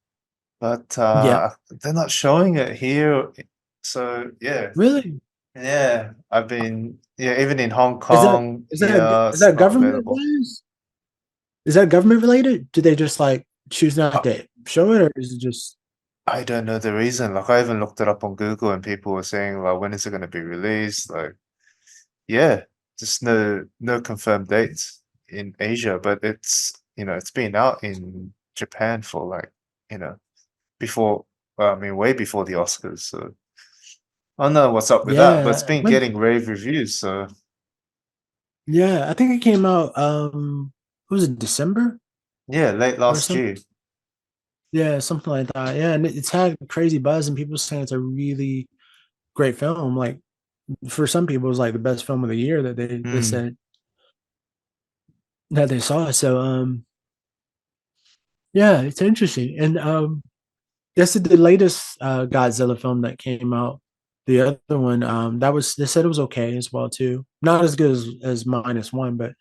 but Yeah, they're not showing it here. So yeah, really. yeah. I've been even in Hong Is that Kong, is that yeah, is it's that not government available. wise? Is that government related? Do they just like choose not to show it, or is it just I don't know the reason. Like I even looked it up on Google, and people were saying like, when is it going to be released? Like, yeah, just no confirmed dates in Asia, but it's been out in Japan for like you know before. Well, I mean, way before the Oscars. So I don't know what's up with that, but it's yeah? been getting rave reviews. So Yeah, I think it came out what was it, December yeah, late or last something? year. Yeah, something like that. Yeah, and it's had crazy buzz and people saying it's a really great film. Like for some people it was like the best film of the year that they Mm. said that they saw. So yeah, it's interesting. And that's the latest Godzilla film that came out. The other one, they said it was okay as well too. Not as good as minus one, but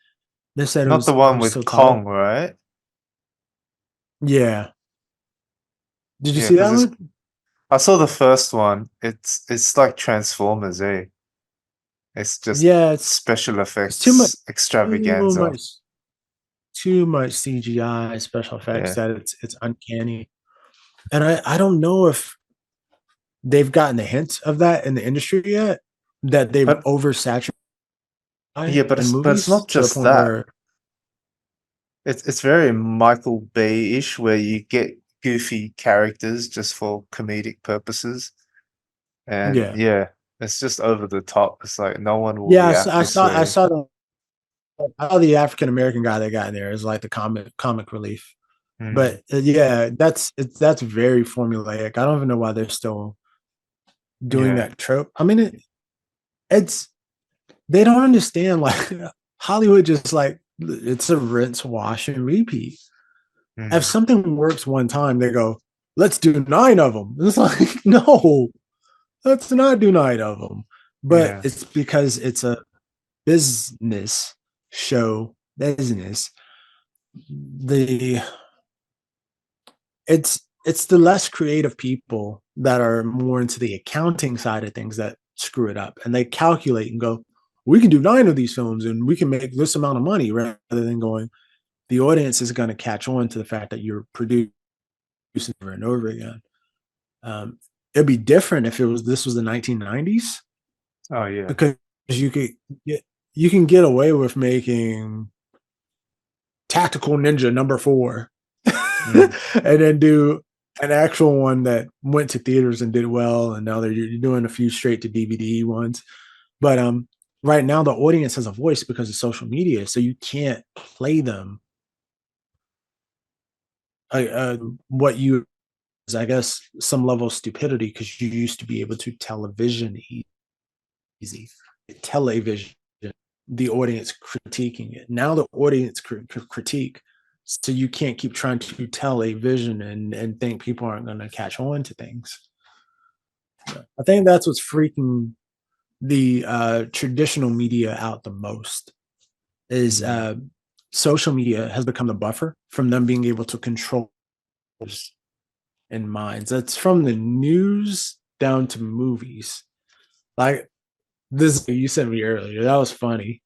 they said Not the it one was with still tolerable. Kong, right? Yeah. Did you Yeah, see that because one? I saw the first one. It's like Transformers, eh? It's just Yeah, special it's too much effects too extravaganza. much too much CGI special effects Yeah. that it's uncanny. And I don't know if they've gotten the hint of that in the industry yet, that they've But oversaturated yeah, but in it's movies not to the just point that. where It's very Michael Bay-ish where you get goofy characters just for comedic purposes. And yeah. yeah, it's just over the top. It's like no one will Yeah, react this I way. saw the African American guy that got in there as like the comic relief. Hmm. But yeah, that's very formulaic. I don't even know why they're still doing Yeah. that trope. I mean, it's they don't understand like Hollywood just like it's a rinse, wash, and repeat. If Hmm. something works one time, they go, let's do nine of them. It's like, no, let's not do nine of them. But Yeah. it's because it's a business show, business. The it's the less creative people that are more into the accounting side of things that screw it up, and they calculate and go, we can do nine of these films and we can make this amount of money, rather than going, the audience is going to catch on to the fact that you're producing over and over again. It'd be different if this was the 1990s, Oh yeah. because you could get you can get away with making Tactical Ninja number 4 Mm. and then do an actual one that went to theaters and did well, and now you're doing a few straight to DVD ones. But right now the audience has a voice because of social media, so you can't play them what you, I guess, some level of stupidity, because you used to be able to television easy television, the audience critiquing it. Now the audience critique, so you can't keep trying to tell a vision and think people aren't going to catch on to things. I think that's what's freaking the traditional media out the most, is Mm. social media has become the buffer from them being able to control and minds. That's from the news down to movies. Like this you sent me earlier. That was funny.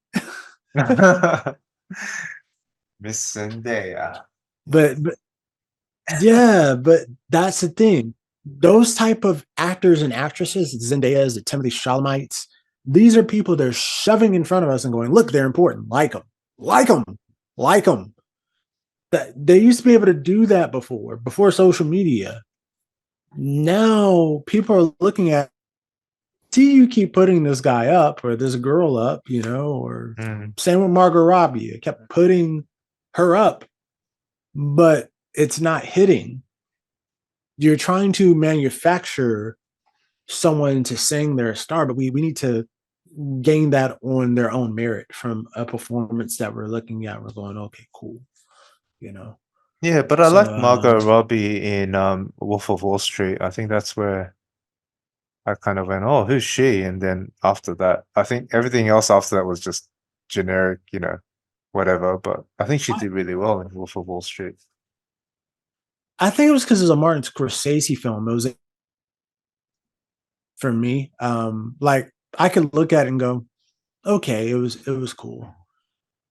Miss Zendaya. But yeah, but that's the thing. Those type of actors and actresses, Zendaya's, the Timothy Chalamite's, these are people they're shoving in front of us and going, look, they're important. Like them, like them, like them. That they used to be able to do that before social media. Now people are looking at, see, you keep putting this guy up or this girl up, or same with Margot Robbie. I kept putting her up, but it's not hitting. You're trying to manufacture someone to sing their star, but we need to gain that on their own merit from a performance that we're looking at. We're going, okay, cool, Yeah, but I So like Margot Robbie in Wolf of Wall Street. I think that's where I kind of went, oh, who's she? And then after that, I think everything else after that was just generic, whatever. But I think she did really well in Wolf of Wall Street. I think it was because it was a Martin Scorsese film. It was for me. Like I could look at it and go, okay, it was cool.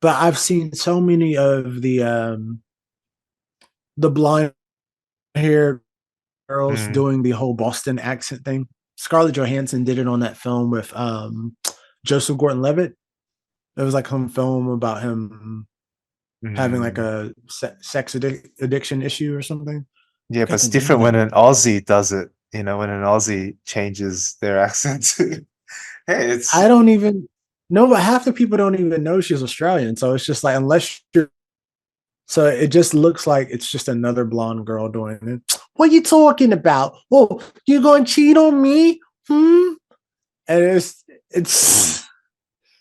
But I've seen so many of the blonde haired girls doing the whole Boston accent thing. Scarlett Johansson did it on that film with Joseph Gordon-Levitt. It was like some film about him having like a sex addiction issue or something. Yeah, but it's different when an Aussie does it. When an Aussie changes their accent. Hey, I don't even know, but half the people don't even know she's Australian. So it's just like, unless you're, so it just looks like it's just another blonde girl doing it. What are you talking about? Oh, you going to cheat on me? And it's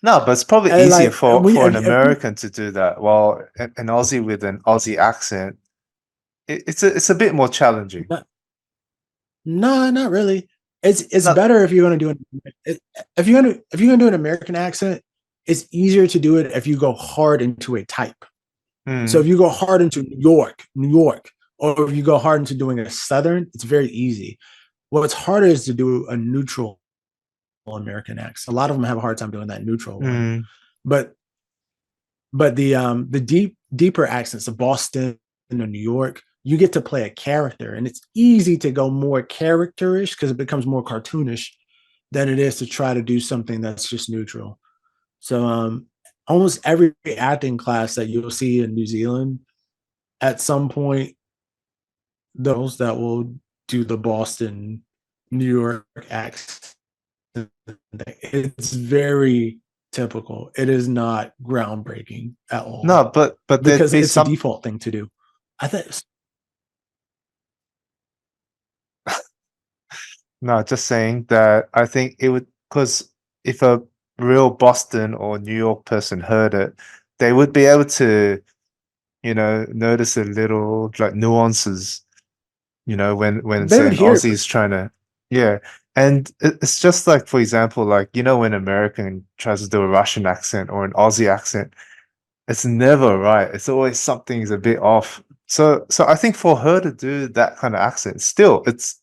no, but it's probably easier like, for an American to do that. While an Aussie with an Aussie accent, it's a bit more challenging. No, not really. It's better if you're going to do it. If you're going to do an American accent, it's easier to do it if you go hard into a type. So if you go hard into New York, or if you go hard into doing a Southern, it's very easy. What's harder is to do a neutral American accent. A lot of them have a hard time doing that neutral one. But the deeper accents, the Boston and the New York, you get to play a character, and it's easy to go more characterish because it becomes more cartoonish than it is to try to do something that's just neutral. So almost every acting class that you'll see in New Zealand, at some point, those that will do the Boston, New York accent, it's very typical. It is not groundbreaking at all. No, but because it's a default thing to do. I think. No, just saying that I think it would, because if a real Boston or New York person heard it, they would be able to, notice a little like nuances, when say an Aussie is trying to, yeah. And it's just like, for example, like, when an American tries to do a Russian accent or an Aussie accent, it's never right. It's always something's a bit off. So I think for her to do that kind of accent, still, it's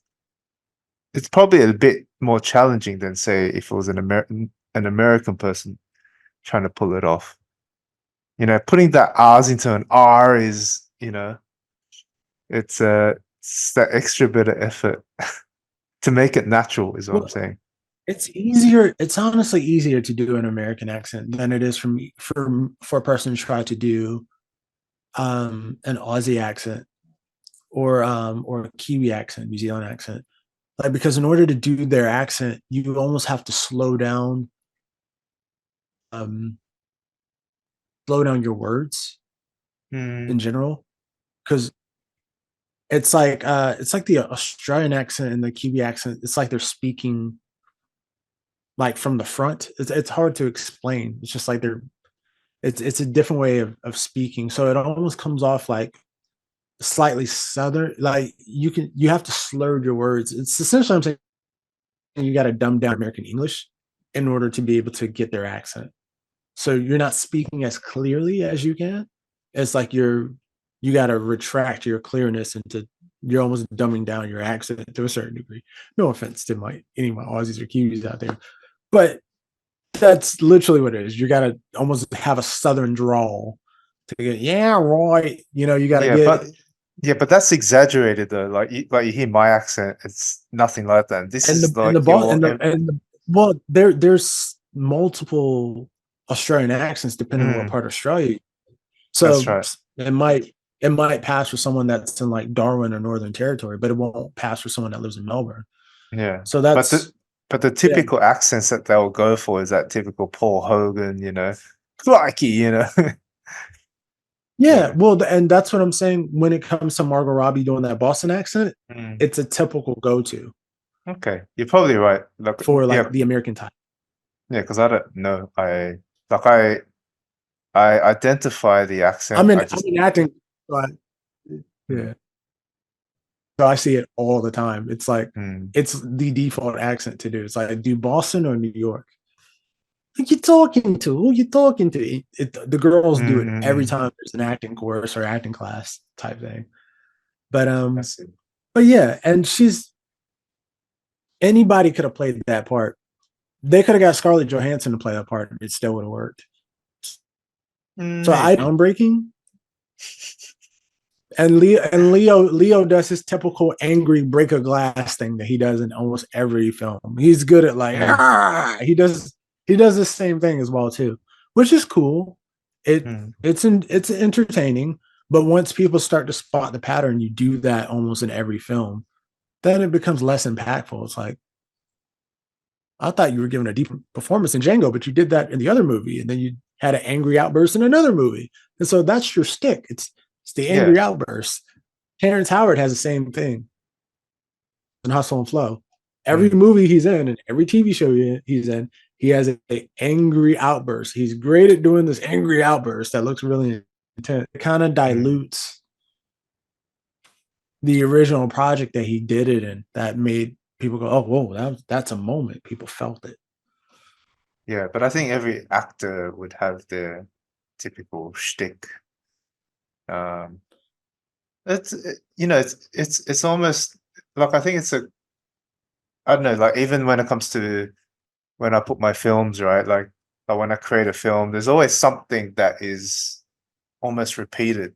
probably a bit more challenging than, say, if it was an American person trying to pull it off. Putting that R's into an R is, it's that extra bit of effort to make it natural, is what I'm saying. It's easier. It's honestly easier to do an American accent than it is for a person to try to do an Aussie accent or a Kiwi accent, New Zealand accent. Like, because in order to do their accent, you almost have to slow down your words in general, because it's like the Australian accent and the Kiwi accent. It's like they're speaking like from the front. It's hard to explain. It's just like it's a different way of speaking. So it almost comes off like slightly Southern. Like you have to slur your words. It's essentially, I'm saying, you got to dumb down American English in order to be able to get their accent. So you're not speaking as clearly as you can. It's like you got to retract your clearness into you're almost dumbing down your accent to a certain degree. No offense to any of my Aussies or Kiwis out there, but that's literally what it is. You gotta almost have a southern drawl to get, yeah, right. You gotta Yeah, get, but that's exaggerated though. Like you hear my accent, it's nothing like that. This and is the like ball your well, there's multiple Australian accents depending on what mm, part of Australia. that's So right. it might pass for someone that's in like Darwin or Northern Territory, but it won't pass for someone that lives in Melbourne. Yeah. So But that's, the yeah. typical accents that they'll go for is that typical Paul Hogan, crikey. Yeah, Yeah. well, and that's what I'm saying when it comes to Margot Robbie doing that Boston accent, Mm. it's a typical go-to Okay, you're probably right. Like, for yeah, like the American type. yeah, because I don't know. Like I identify the accent. I I'm just in acting, but mm, yeah, so I see it all the time. It's like mm, it's the default accent to do. It's like do Boston or New York. Who you talking to? Who you talking to? The girls do it every mm. time there's an acting course or acting class type thing. But I see. but yeah, and anybody could have played that part. They could have got Scarlett Johansson to play that part, and it still would have worked. So I Maybe. groundbreaking, and Leo does his typical angry break a glass thing that he does in almost every film. He's good at like Mm, he does the same thing as well too, which is cool. mm. It's entertaining, but once people start to spot the pattern, you do that almost in every film. Then it becomes less impactful. It's like I thought you were giving a deep performance in Django, but you did that in the other movie, and then you had an angry outburst in another movie, and so that's your stick. It's the Yeah. angry outburst. Terrence Howard has the same thing in Hustle and Flow. Every Mm, movie he's in and every TV show he's in, he has an angry outburst. He's great at doing this angry outburst that looks really intense. It kind of mm. dilutes the original project that he did it in. That made people go, "Oh, whoa, that's a moment." People felt it. Yeah, but I think every actor would have their typical shtick. Um, it's almost like I think it's a I don't know, like even when it comes to when I put my films, right? Like when I create a film, there's always something that is almost repeated.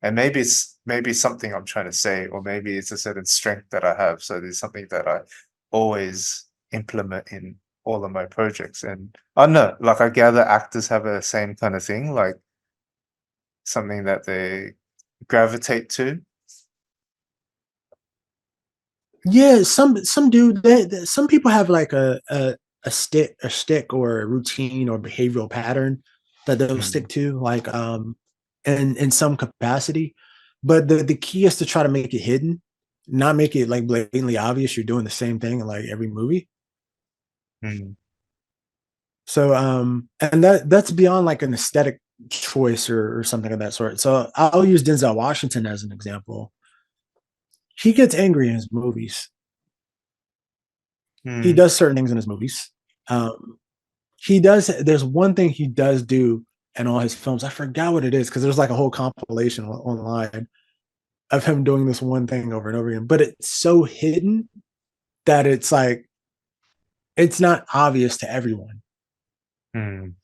And maybe something I'm trying to say, or maybe it's a certain strength that I have. So there's something that I always implement in all of my projects. And I don't know, like I gather actors have a same kind of thing, like something that they gravitate to. Yeah, some do. Some people have like a stick or a routine or behavioral pattern that they'll Mm, stick to, like in some capacity. But the key is to try to make it hidden, not make it like blatantly obvious you're doing the same thing in like every movie. mm, So and that's beyond like an aesthetic choice or something of that sort. So I'll use Denzel Washington as an example. He gets angry in his movies. He mm. does certain things in his movies. Um, he does. There's one thing he does do in all his films. I forgot what it is because there's like a whole compilation online of him doing this one thing over and over again. But it's so hidden that it's like it's not obvious to everyone. Mm,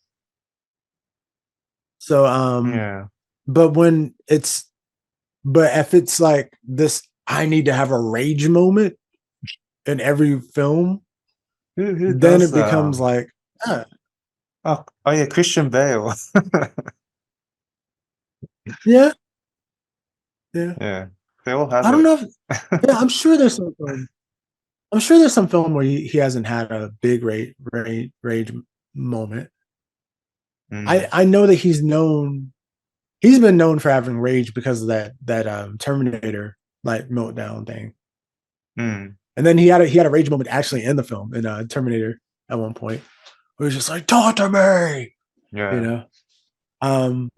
So yeah. but if it's like this, I need to have a rage moment in every film, Who then does it that? becomes like, ah, Oh yeah, Christian Bale. yeah, yeah. Yeah, they all have I don't it. know if, yeah, I'm sure there's some film. I'm sure there's some film where he hasn't had a big rage moment. Mm, I know that he's been known for having rage because of that Terminator like meltdown thing. mm, And then he had a rage moment actually in the film in Terminator at one point where he's just like, talk to me, you yeah, know. Um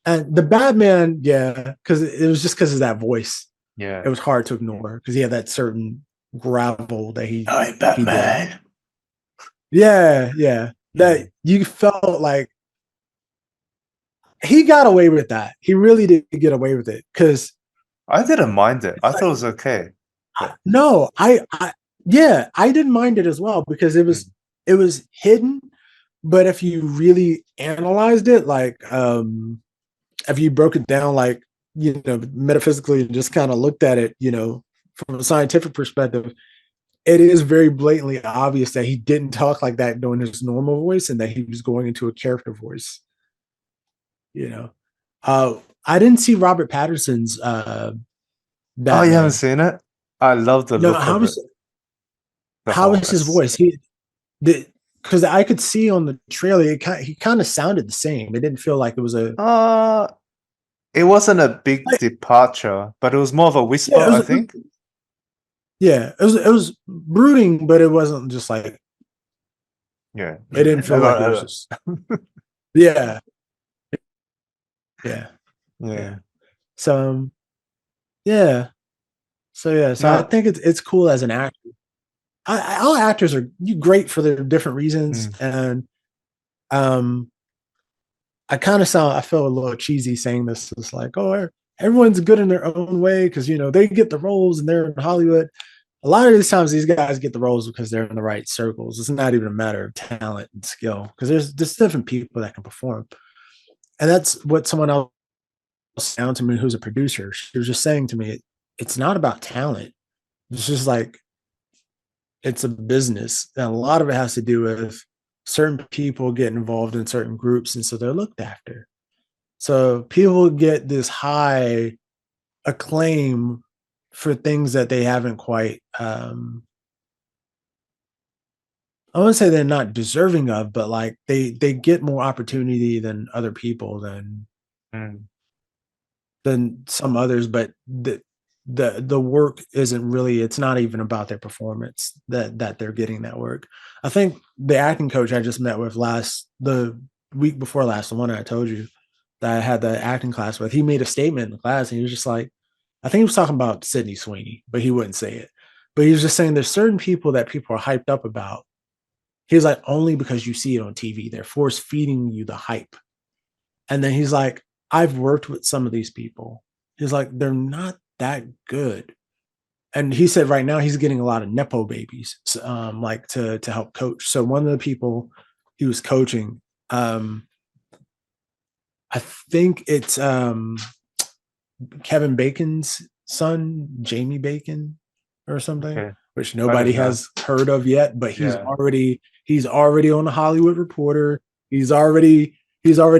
and the Batman, yeah, because it was just because of that voice. yeah. It was hard to ignore because he had that certain gravel that I'm he did. Batman. Yeah, yeah. Mm, That you felt like he got away with that. He really did get away with it because I didn't mind it. It's I like, thought it was okay. But no, yeah, I didn't mind it as well because it was hidden. But if you really analyzed it, like if you broke it down, like metaphysically, and just kind of looked at it, from a scientific perspective, it is very blatantly obvious that he didn't talk like that doing his normal voice, and that he was going into a character voice. I didn't see Robert Patterson's oh, you haven't Batman. seen it? I love the No, look of it. The how whole was his voice? Because I could see on the trailer, he kind of sounded the same. It didn't feel like it was a it wasn't a big like, departure, but it was more of a whisper, yeah, I think. it was brooding, but it wasn't just like Yeah. it didn't feel like it was just yeah, yeah, Yeah. yeah. So yeah, so I No. think it's cool as an actor. All actors are great for their different reasons, and um, I feel a little cheesy saying this. It's like, oh, everyone's good in their own way because they get the roles and they're in Hollywood. A lot of these times, these guys get the roles because they're in the right circles. It's not even a matter of talent and skill because there's different people that can perform, and that's what someone else down to me who's a producer. She was just saying to me, it's not about talent. It's just like it's a business, and a lot of it has to do with certain people get involved in certain groups, and so they're looked after. So people get this high acclaim for things that they haven't quite I wouldn't say they're not deserving of, but like they get more opportunity than other people Mm. than some others, but the work isn't really, it's not even about their performance that they're getting that work. I think the acting coach I just met with the week before last, the one I told you that I had the acting class with, he made a statement in the class and he was just like, I think he was talking about Sydney Sweeney, but he wouldn't say it. But he was just saying there's certain people that people are hyped up about. He's like, only because you see it on TV, they're force feeding you the hype. And then he's like, I've worked with some of these people. He's like, they're not that good. And he said right now he's getting a lot of nepo babies, like to help coach. So one of the people he was coaching, I think it's Kevin Bacon's son, Jamie Bacon, or something, Okay. which I nobody don't know. has heard of yet. But he's Yeah. already on the Hollywood Reporter. He's already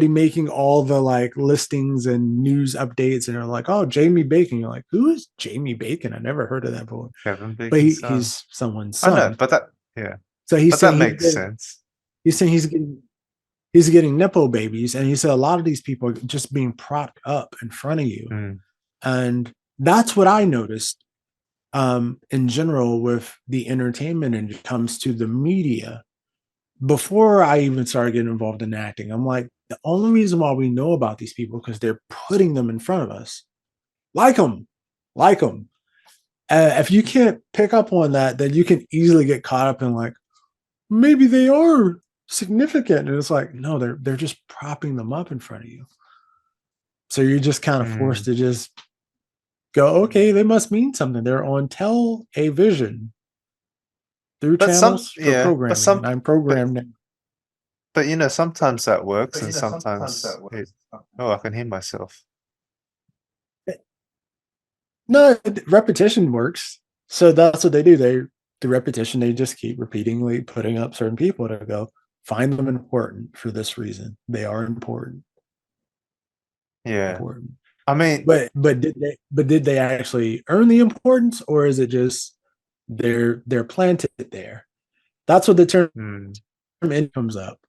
making all the like listings and news updates, and they're like, "Oh, Jamie Bacon." You're like, "Who is Jamie Bacon? I never heard of that boy." Kevin But Bacon's son. he's someone's I know, son. but yeah. So he's But that saying makes sense. he's getting nepo babies, and he said a lot of these people are just being propped up in front of you, and that's what I noticed in general with the entertainment, and it comes to the media. Before I even started getting involved in acting, I'm like, the only reason why we know about these people because they're putting them in front of us. Like them. If you can't pick up on that, then you can easily get caught up in like, maybe they are significant. And it's like, no, they're just propping them up in front of you. So you're just kind of forced to just go, okay, they must mean something. They're on television through channels for programming, and I'm programmed now. But sometimes that works, and sometimes I can hear myself. No, repetition works. So that's what they do. The repetition, they just keep repeatedly putting up certain people to go find them important for this reason. They are important. Yeah. Important. I mean, but did they actually earn the importance, or is it just they're planted there? That's what the term in comes up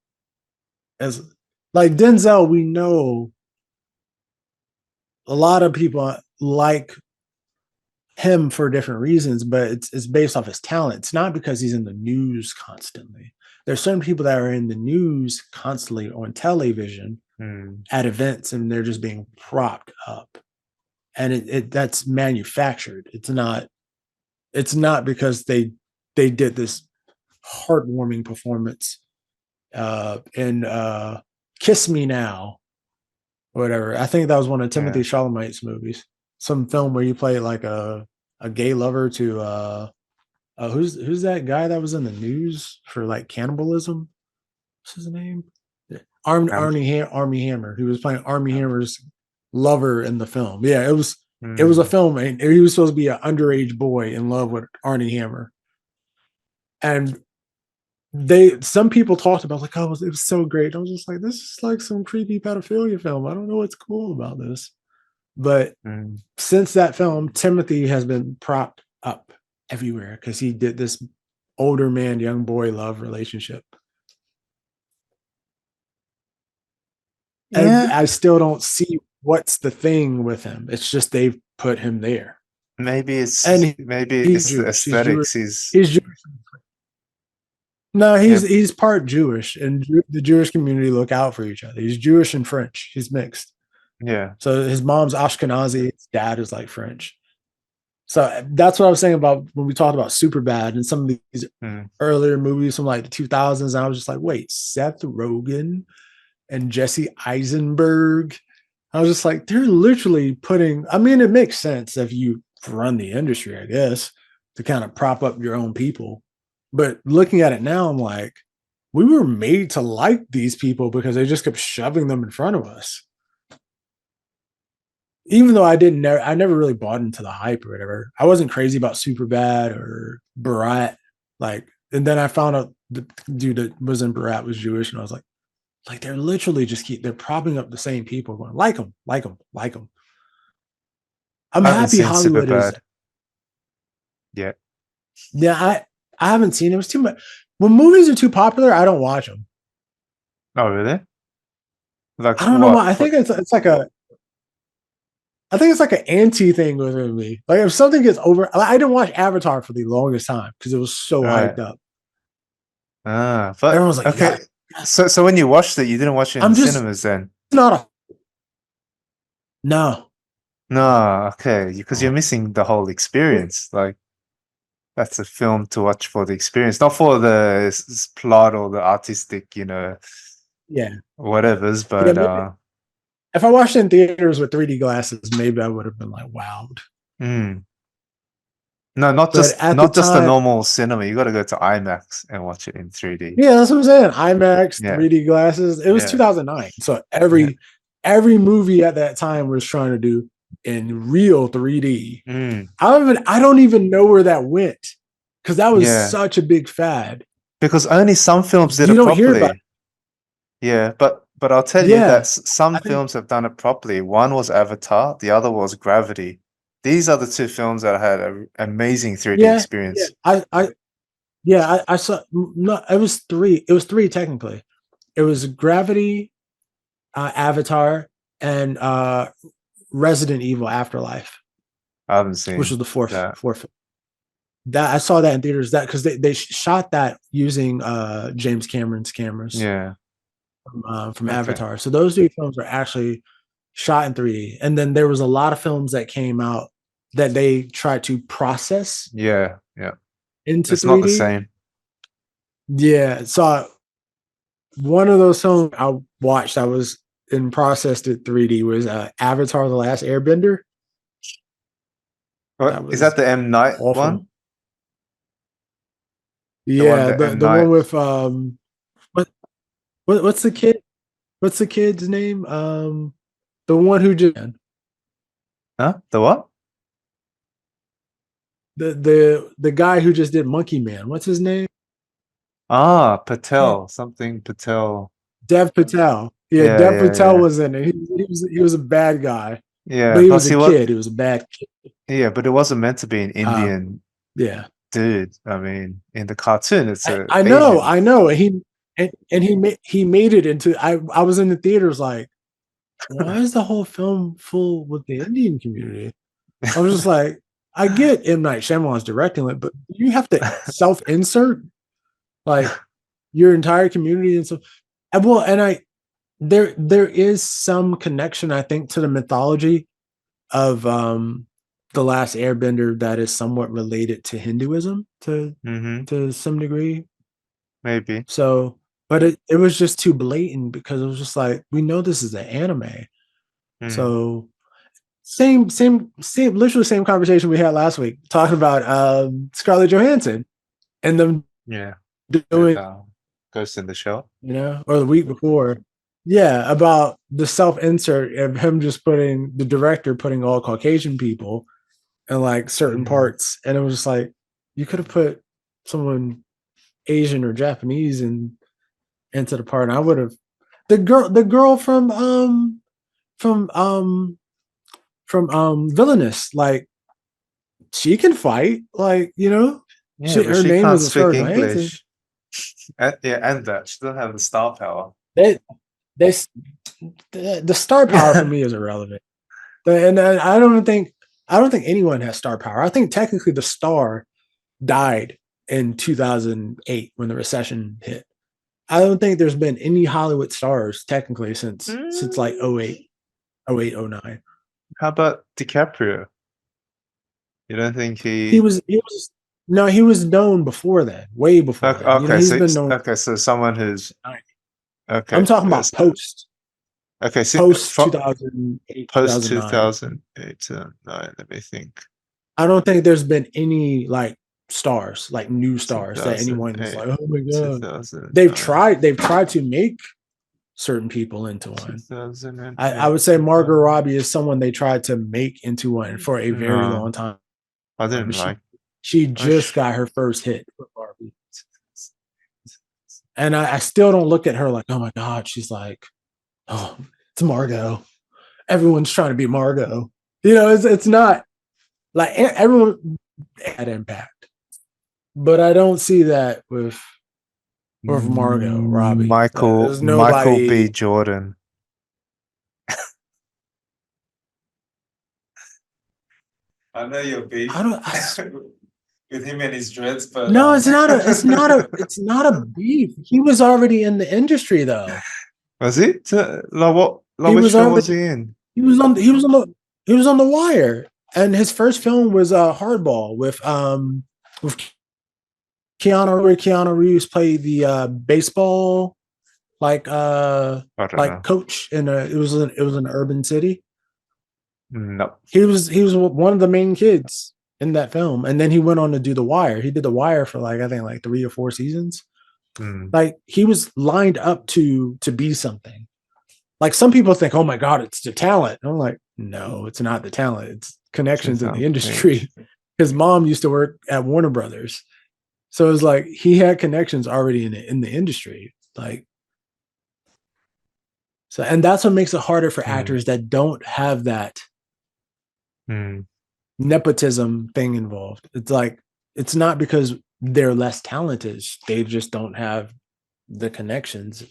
as. Like Denzel, we know a lot of people like him for different reasons, but it's based off his talent. It's not because he's in the news constantly. There's certain people that are in the news constantly on television at events, and they're just being propped up, and that's manufactured. It's not because they did this heartwarming performance in Kiss Me Now or whatever. I think that was one of Timothy Chalamet's movies. some film where you play like a gay lover to who's that guy that was in the news for like cannibalism? What's his name? Army Hammer. He was playing Army Hammer's lover in the film. Yeah, it was a film, and he was supposed to be an underage boy in love with Arnie Hammer. And some people talked about like, oh, it was so great. I was just like, this is like some creepy pedophilia film. I don't know what's cool about this. But since that film, Timothy has been propped up everywhere because he did this older man, young boy love relationship. And I still don't see what's the thing with him. It's just they've put him there. Maybe it's Jewish. the aesthetics. He's Jewish. No, he's part Jewish, and the Jewish community look out for each other. He's Jewish and French. He's mixed. Yeah. So his mom's Ashkenazi, his dad is like French. So that's what I was saying about when we talked about Superbad and some of these earlier movies from like the 2000s. And I was just like, wait, Seth Rogen and Jesse Eisenberg. I was just like, they're literally putting, I mean, it makes sense if you run the industry, I guess, to kind of prop up your own people. But looking at it now, I'm like, we were made to like these people because they just kept shoving them in front of us. Even though I never really bought into the hype or whatever. I wasn't crazy about Superbad or Barat. Like, and then I found out the dude that was in Barat was Jewish, and I was like they're literally just they're propping up the same people, going like them. I'm happy Hollywood is. Yeah. Yeah, I haven't seen it. It was too much. When movies are too popular, I don't watch them. Oh, really? Like, I don't know why. I think it's like an anti thing with me. Like if something gets over, I didn't watch Avatar for the longest time because it was so hyped up. But everyone's like, okay. Yeah. So when you watched it, you didn't watch it in the cinemas then? No. Okay, because you're missing the whole experience. Like, that's a film to watch for the experience, not for the plot or the artistic, whatever's. But if I watched it in theaters with 3D glasses, maybe I would have been like wowed. No, not just the normal cinema. You got to go to IMAX and watch it in 3D. Yeah, that's what I'm saying. IMAX, 3D glasses. It was 2009, so every movie at that time was trying to do in real 3D. I don't even know where that went because that was such a big fad. Because only some films did it properly. Hear about it. Yeah, but I'll tell you that some films have done it properly. One was Avatar, the other was Gravity. These are the two films that had an amazing 3D experience. Yeah, I saw. No, it was three. It was three technically. It was Gravity, Avatar, and Resident Evil Afterlife. I haven't seen, which was the fourth. That I saw that in theaters. That because they shot that using James Cameron's cameras. Yeah. From Avatar. So those two films were actually shot in 3D. And then there was a lot of films that came out that they tried to process. Yeah. Into it's 3D. Not the same. Yeah. So one of those films I watched that was in processed at 3D was Avatar: The Last Airbender. Is that the M. Night one? Yeah, the one with what's the kid? What's the kid's name? The one who just the what? The guy who just did Monkey Man. What's his name? Patel. Something Patel. Dev Patel. Yeah, Dev Patel was in it. He was a bad guy. Yeah, but he was a kid. He was a bad kid. Yeah, but it wasn't meant to be an Indian. Dude. I mean, in the cartoon, it's I know. He made it into. I was in the theaters like, why is the whole film full with the Indian community? I was just like, I get M. Night Shyamalan's directing it, but you have to self-insert like your entire community and so. And there is some connection, I think, to the mythology of The Last Airbender that is somewhat related to Hinduism to some degree. Maybe. So, but it was just too blatant because it was just like, we know this is an anime. So literally same conversation we had last week, talking about Scarlett Johansson and them Yeah. doing, Ghost in the Shell. or the week before. Yeah, about the self-insert of him just putting the director putting all Caucasian people in like certain parts. And it was just like, you could have put someone Asian or Japanese into the part. And I would have the girl from Villainous, like she can fight, like, Yeah, but her she name can't is speak Scarlett Johansson. English. And that she doesn't have the star power. They the star power for me is irrelevant. And I don't think anyone has star power. I think technically the star died in 2008 when the recession hit. I don't think there's been any Hollywood stars technically since like 08, 09. How about DiCaprio? You don't think He was known before that, way before that. Okay, He's been known. okay, so someone who's okay. I'm talking about post. Okay, so Post 2008, post 2009. 2008 Let me think. I don't think there's been any like stars, like new stars that anyone is like, oh my god. They've tried to make certain people into one. I would say Margot Robbie is someone they tried to make into one for a very long time. I didn't like. She just got her first hit with Barbie, and I still don't look at her like, oh my god, she's like, oh, it's Margot. Everyone's trying to be Margot. It's not like everyone had impact, but I don't see that with Margot Robbie. Michael B. Jordan. I know you're beef with him and his dreads, but no, it's not a beef. He was already in the industry though. Was he? Which film was he in? He was on The Wire, and his first film was Hardball with Keanu Reeves played the baseball coach in it was an urban city. No. He was one of the main kids in that film, and then he went on to do The Wire. He did The Wire for I think 3 or 4 seasons. Like he was lined up to be something. Like some people think, oh my god, it's the talent. And I'm like, no, it's not the talent. It's connections in the industry. His mom used to work at Warner Brothers, so it was like he had connections already in the industry. And that's what makes it harder for actors that don't have that nepotism thing involved. It's like it's not because they're less talented; they just don't have the connections.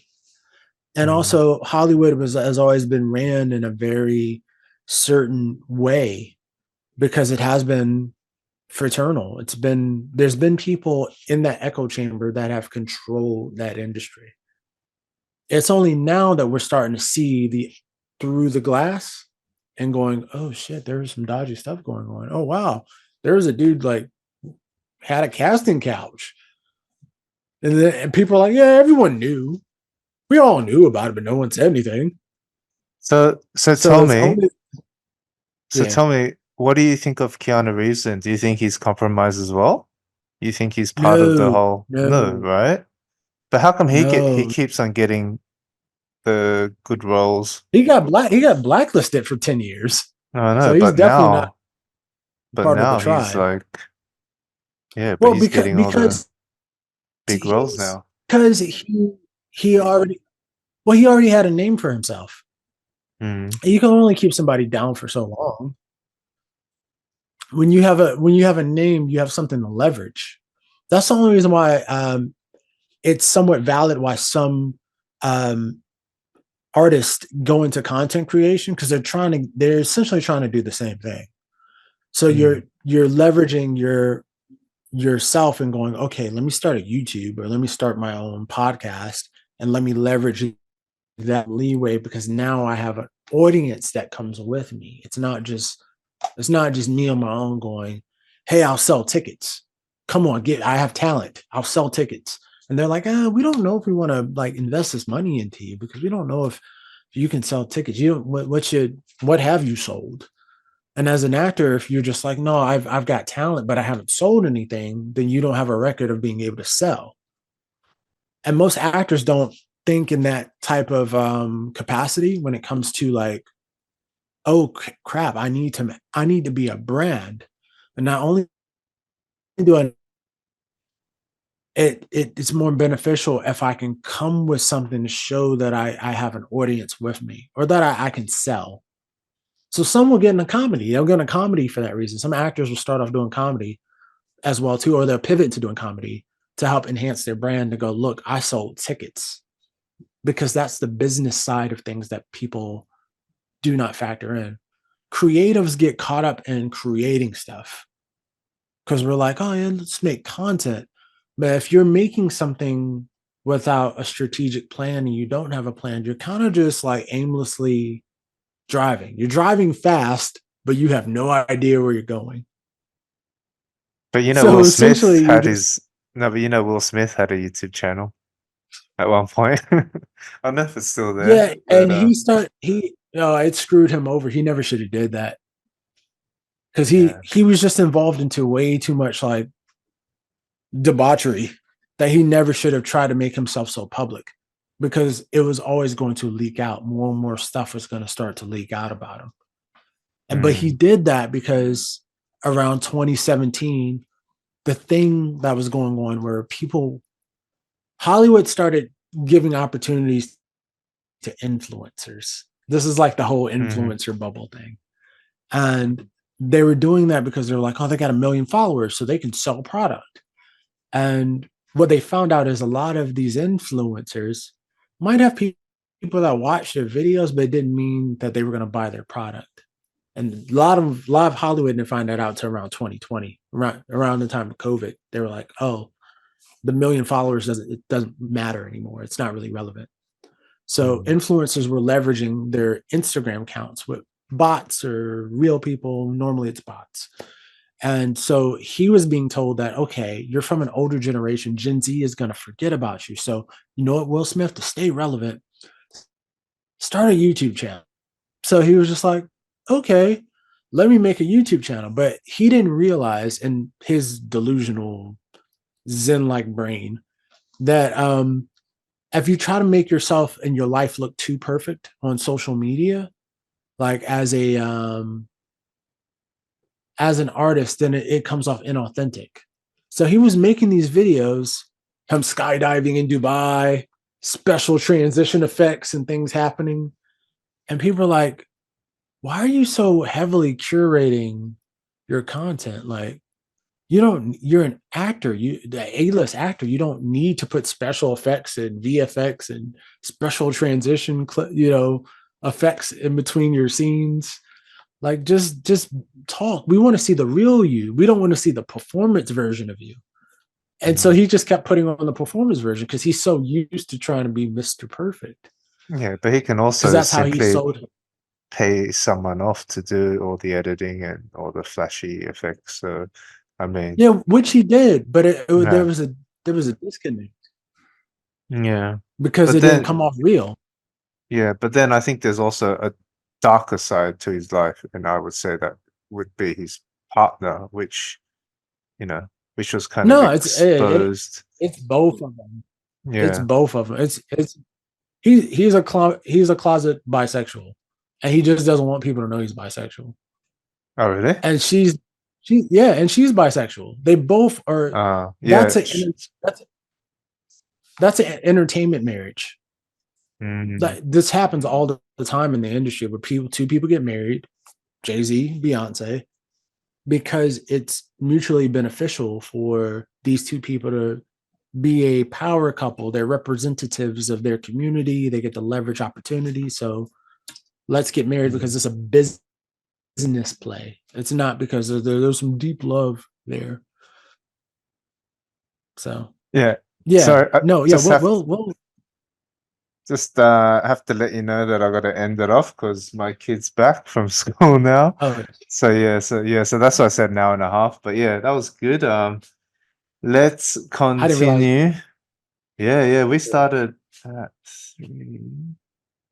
And also, Hollywood has always been ran in a very certain way because it has been fraternal. There's been people in that echo chamber that have controlled that industry. It's only now that we're starting to see through the glass and going, oh shit, there's some dodgy stuff going on. Oh wow, there was a dude had a casting couch, and people are like, yeah, everyone knew. We all knew about it, but no one said anything. So tell me, tell me, what do you think of Keanu Reeves? And do you think he's compromised as well? You think he's part of the whole? No, right? But how come he keeps on getting the good roles? He got blacklisted for 10 years. I know, so he's definitely not part of the tribe. He's like, yeah, but he's getting all the big roles now. Because he already had a name for himself. You can only keep somebody down for so long. When you have a name, you have something to leverage. That's the only reason why it's somewhat valid why some artists go into content creation, because they're essentially trying to do the same thing. So you're leveraging yourself and going, okay, let me start a YouTube or let me start my own podcast and let me leverage that leeway, because now I have an audience that comes with me. It's not just me on my own going, hey, I'll sell tickets. Come on, I have talent. I'll sell tickets. And they're like, we don't know if we want to invest this money into you because we don't know if you can sell tickets. What have you sold? And as an actor, if you're just like, no, I've got talent, but I haven't sold anything, then you don't have a record of being able to sell. And most actors don't think in that type of capacity when it comes to like, oh crap, I need to be a brand. And not only do it's more beneficial if I can come with something to show that I have an audience with me or that I can sell. So some will get into comedy. They'll get into comedy for that reason. Some actors will start off doing comedy as well too, or they'll pivot to doing comedy to help enhance their brand to go, look, I sold tickets, because that's the business side of things that people do not factor in. Creatives get caught up in creating stuff because we're like, oh yeah, let's make content. But if you're making something without a strategic plan and you don't have a plan, you're kind of just like aimlessly driving. You're driving fast, but you have no idea where you're going. But you know, So Will Smith essentially, you're had just his no, but you know, Will Smith had a YouTube channel at one point. I don't know if it's still there, yeah, but and he it screwed him over. He never should have did that because yeah. he was just involved into way too much like debauchery that he never should have tried to make himself so public, because it was always going to leak out. More and more stuff was going to start to leak out about him. And but he Mm, did that because around 2017, the thing that was going on where Hollywood started giving opportunities to influencers. This is like the whole mhm, influencer bubble thing. And they were doing that because they're like, oh, they got 1 million followers, so they can sell product. And what they found out is a lot of these influencers might have people that watch their videos, but it didn't mean that they were going to buy their product. And a lot of Hollywood didn't find that out till around 2020, around the time of COVID. They were like, oh, the 1 million followers doesn't matter anymore. It's not really relevant. So mm. influencers were leveraging their Instagram accounts with bots or real people. Normally it's bots. And so he was being told that, okay, you're from an older generation. Gen Z is going to forget about you. So, you know what, Will Smith, to stay relevant, start a YouTube channel. So he was just like, okay, let me make a YouTube channel. But he didn't realize in his delusional Zen like brain that if you try to make yourself and your life look too perfect on social media, like as an artist, then it comes off inauthentic. So he was making these videos, him skydiving in Dubai, special transition effects and things happening. And people are like, why are you so heavily curating your content? Like, you're an actor, the A-list actor, you don't need to put special effects and VFX and special transition, effects in between your scenes. Like just talk. We want to see the real you. We don't want to see the performance version of you. And so Mm. he just kept putting on the performance version because he's so used to trying to be Mr. Perfect. Yeah, but he can Because also that's how he simply sold him. pay someone off to do all the editing and all the flashy effects. So, I mean, Yeah, which he did, but yeah, there was a disconnect yeah. because But it didn't come then, off real. yeah, but then I think there's also a darker side to his life, and I would say that would be his partner, you know, which was kind of No, exposed. it's both of them. It's Yeah. both of them. It's he's a closet bisexual, and he just doesn't want people to know he's bisexual. Oh, really? And and she's bisexual. They both are. Yeah. That's a that's that's an entertainment marriage. Mm, Like this happens all the time in the industry where two people get married, Jay-Z, Beyonce, because it's mutually beneficial for these two people to be a power couple. They're representatives of their community. They get to leverage opportunity. So let's get married mm. because it's a business play. It's not because there's some deep love there. So Yeah. yeah, So no, yeah, just have we'll have to let you know that I got to end it off because my kid's back from school now. oh, So that's why I said an hour and a half. But yeah, that was good. Let's I didn't realize. continue. Yeah, we started at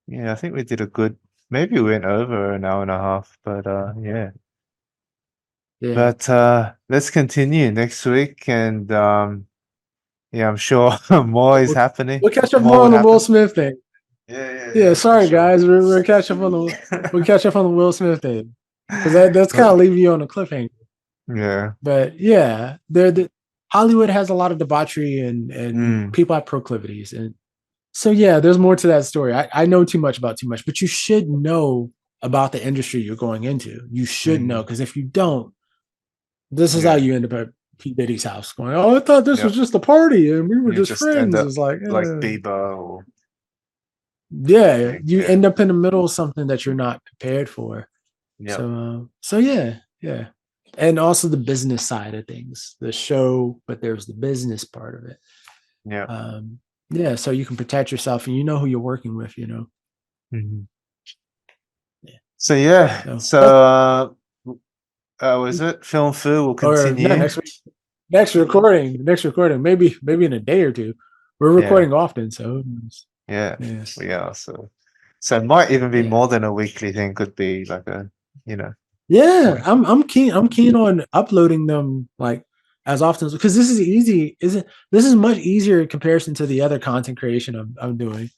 yeah, I think we did a good maybe we went over an hour and a half, but yeah. Yeah. But let's continue next week, and yeah, I'm sure more is happening. We'll catch up More more would on the Will happen. Smith thing. Yeah, For sorry sure. guys. We're catch up on the we'll catch up on the Will Smith thing. Because that's kind of leaving you on a cliffhanger. Yeah. But yeah, Hollywood has a lot of debauchery and Mm, people have proclivities. And so yeah, there's more to that story. I know too much about too much, but you should know about the industry you're going into. You should know, because if you don't, this is how yeah. you end up at P. Diddy's house going, "Oh, I thought this was Yep. just a party and we were You just just end friends." up It's like, like Bieber or yeah, you yeah. end up in the middle of something that you're not prepared for. Yep. So yeah, yeah. And also the business side of things, the show, but there's the business part of it. Yeah. Yeah, so you can protect yourself and you know who you're working with, Mhm. Yeah. So yeah. So So was it Film Fu will or not continue? next week. Next recording, maybe in a day or two. We're Yeah. recording often, so Yeah. yeah. We are. So it might even be Yeah. more than a weekly thing. Could be like a, you know. Yeah, Like, I'm keen. I'm keen on uploading them like as often as, because this is easy. Isn't this is much easier in comparison to the other content creation I'm doing,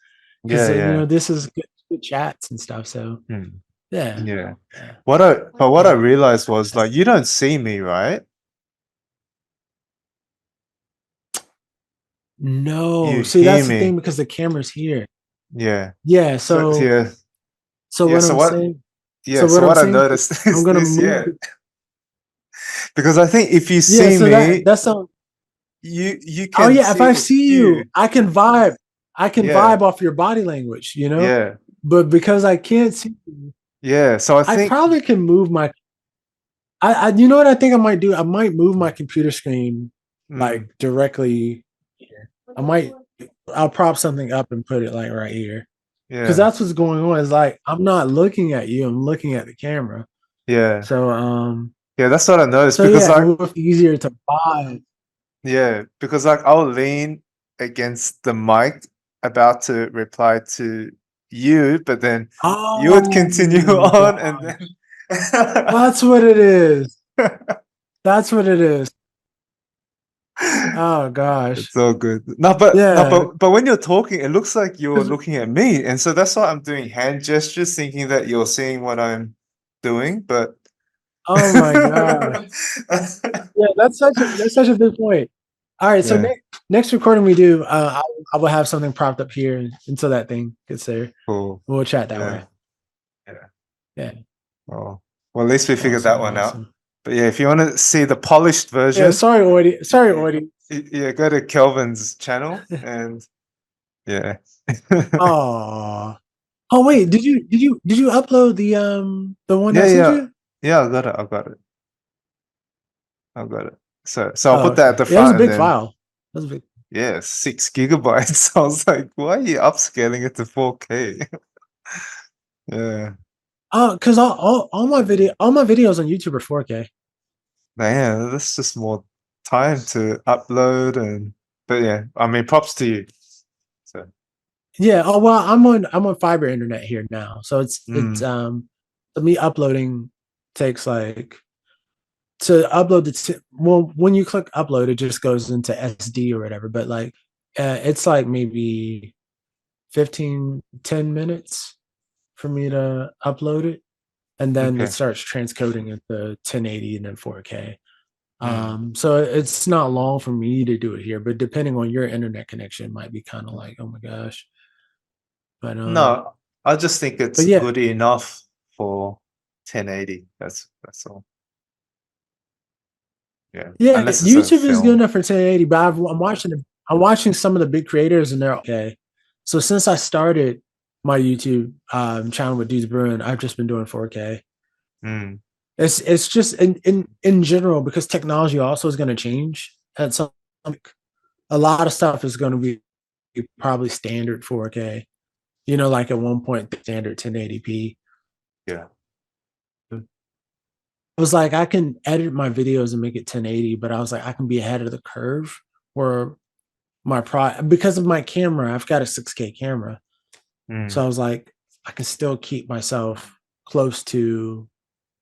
because yeah. Yeah. this is good chats and stuff. So Hmm. yeah, Yeah. yeah, What I yeah. realized was, like, you don't see me, right? No, You see, hear that's the thing, me. because the camera's here. Yeah. Yeah. So yeah. So Yeah. what I'm saying. Yeah. So So what I'm what I saying. noticed I'm is gonna this. move. Yeah. Because I think if you Yeah. see So me, that's so. you Oh can yeah. If see I the see you, cue. I can vibe. I can Yeah. vibe off your body language. Yeah. But because I can't see you, Yeah. So I I think. probably can move my. You know what I think I might do? I might move my computer screen like Mm, directly here. I might. I'll prop something up and put it like right here, because yeah. that's what's going on. Is like I'm not looking at you. I'm looking at the camera. Yeah. So Yeah. That's what I noticed, so because yeah, it like, would be easier to buy. yeah, because like I'll lean against the mic about to reply to you, but then you would continue Oh on, and god, then that's what it is. That's what it is. Oh gosh, it's all good. No, but no, yeah. but when you're talking, it looks like you're 'Cause- looking at me, and so that's why I'm doing hand gestures, thinking that you're seeing what I'm doing, but Oh my gosh. Yeah, that's such a good point. All right, so yeah, next recording we do, I will have something propped up here until that thing gets there. cool. We'll chat that way. Yeah, yeah. Yeah, Well, at least we figured that awesome, one out. awesome. But yeah, if you want to see the polished Yeah, version, sorry, Audie. Sorry, yeah, Audie. yeah, go to Kelvin's channel, and yeah. Oh, oh wait, did you upload the one Yeah, I sent yeah. you? Yeah, I've got it. So I'll Oh, put that at okay. the Yeah, it was a front, and big then file. That was a big. yeah, 6 GB. I was like, why are you upscaling it to 4K? Yeah. Because all my videos on YouTube are 4K. Man, that's just more time to upload, but yeah, I mean, props to you. So Yeah. Oh well, I'm on fiber internet here now, so it's mm, me uploading takes like to upload well, when you click upload, it just goes into SD or whatever. But like, it's like maybe 10 minutes for me to upload it, and then it okay. starts transcoding into 1080 and then 4K. Mm. So it's not long for me to do it here, but depending on your internet connection, it might be kind of like, oh my gosh. But No, I just think it's yeah, good enough for 1080. That's all. Yeah, yeah, unless it's a YouTube is good film. enough for 1080, but I'm watching some of the big creators and they're okay. So since I started my YouTube channel with Dudes Brewing, I've just been doing 4K. Mm, It's just in general, because technology also is going to change at some. A lot of stuff is going to be probably standard 4K. Like at one point standard 1080p. yeah. I was like, I can edit my videos and make it 1080, but I was like, I can be ahead of the curve where because of my camera, I've got a 6K camera. So Mm, I was like, I can still keep myself close to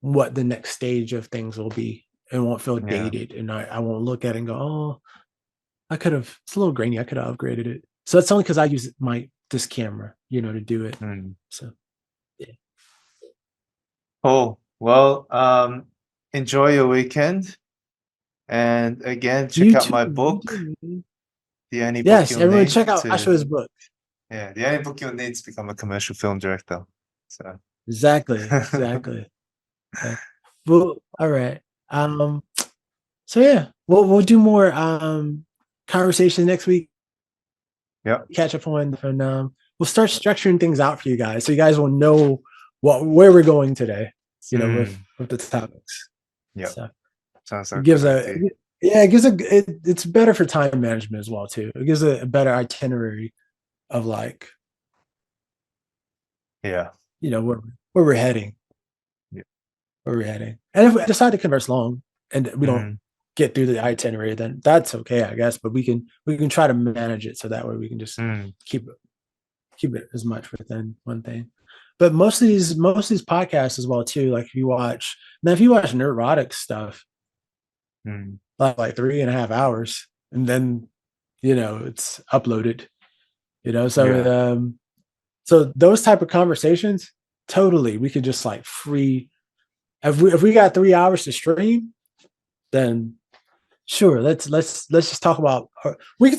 what the next stage of things will be. and won't feel Yeah. dated, and I won't look at it and go, oh, it's a little grainy. I could have upgraded it. So that's only because I use this camera, to do it. Mm. So Cool. Well, enjoy your weekend. And again, check you out too. my You book, too, man. The Only Book Yes, You'll everyone Need check out to Asho's book. Yeah, The Only Book You'll Need to Become a Commercial Film Director. So Exactly. Yeah. Well, all right. So yeah, we'll do more conversation next week. Yep. Catch up on, and we'll start structuring things out for you guys, so you guys will know where we're going today. With the topics. Yep. So Sounds it like gives a good idea. it's better for time management as well too. It gives a better itinerary of Yeah. where we're heading. Yeah. Where we're heading. And if we decide to converse long and we don't get through the itinerary, then that's okay, I guess. But we can try to manage it so that way we can just keep it as much within one thing. But most of these podcasts as well too, like if you watch Neurotic stuff, like 3.5 hours, and then it's uploaded. So those type of conversations, totally, we could just free. If we got 3 hours to stream, then sure, let's just talk about. We'll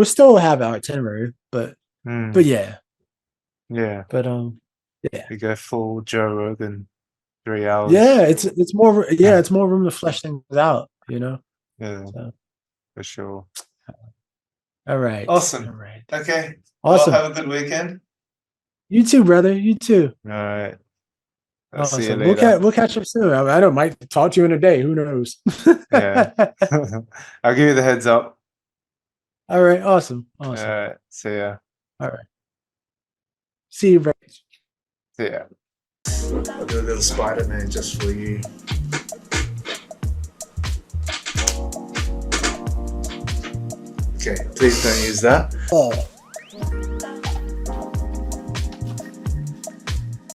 still have our itinerary, but yeah, but yeah, we go full Joe Rogan, 3 hours. Yeah, it's more room to flesh things out. Yeah, so. For sure. All right. Awesome. All right. Okay. Awesome. Well, have a good weekend. You too, brother. You too. All right. I'll Awesome. see you later. We'll catch up soon. I don't might talk to you in a day. Who knows? Yeah. I'll give you the heads up. All right. Awesome. All right. See ya. All right. See you, bro. See ya. I'll do a little Spider-Man just for you. Okay, please don't use that.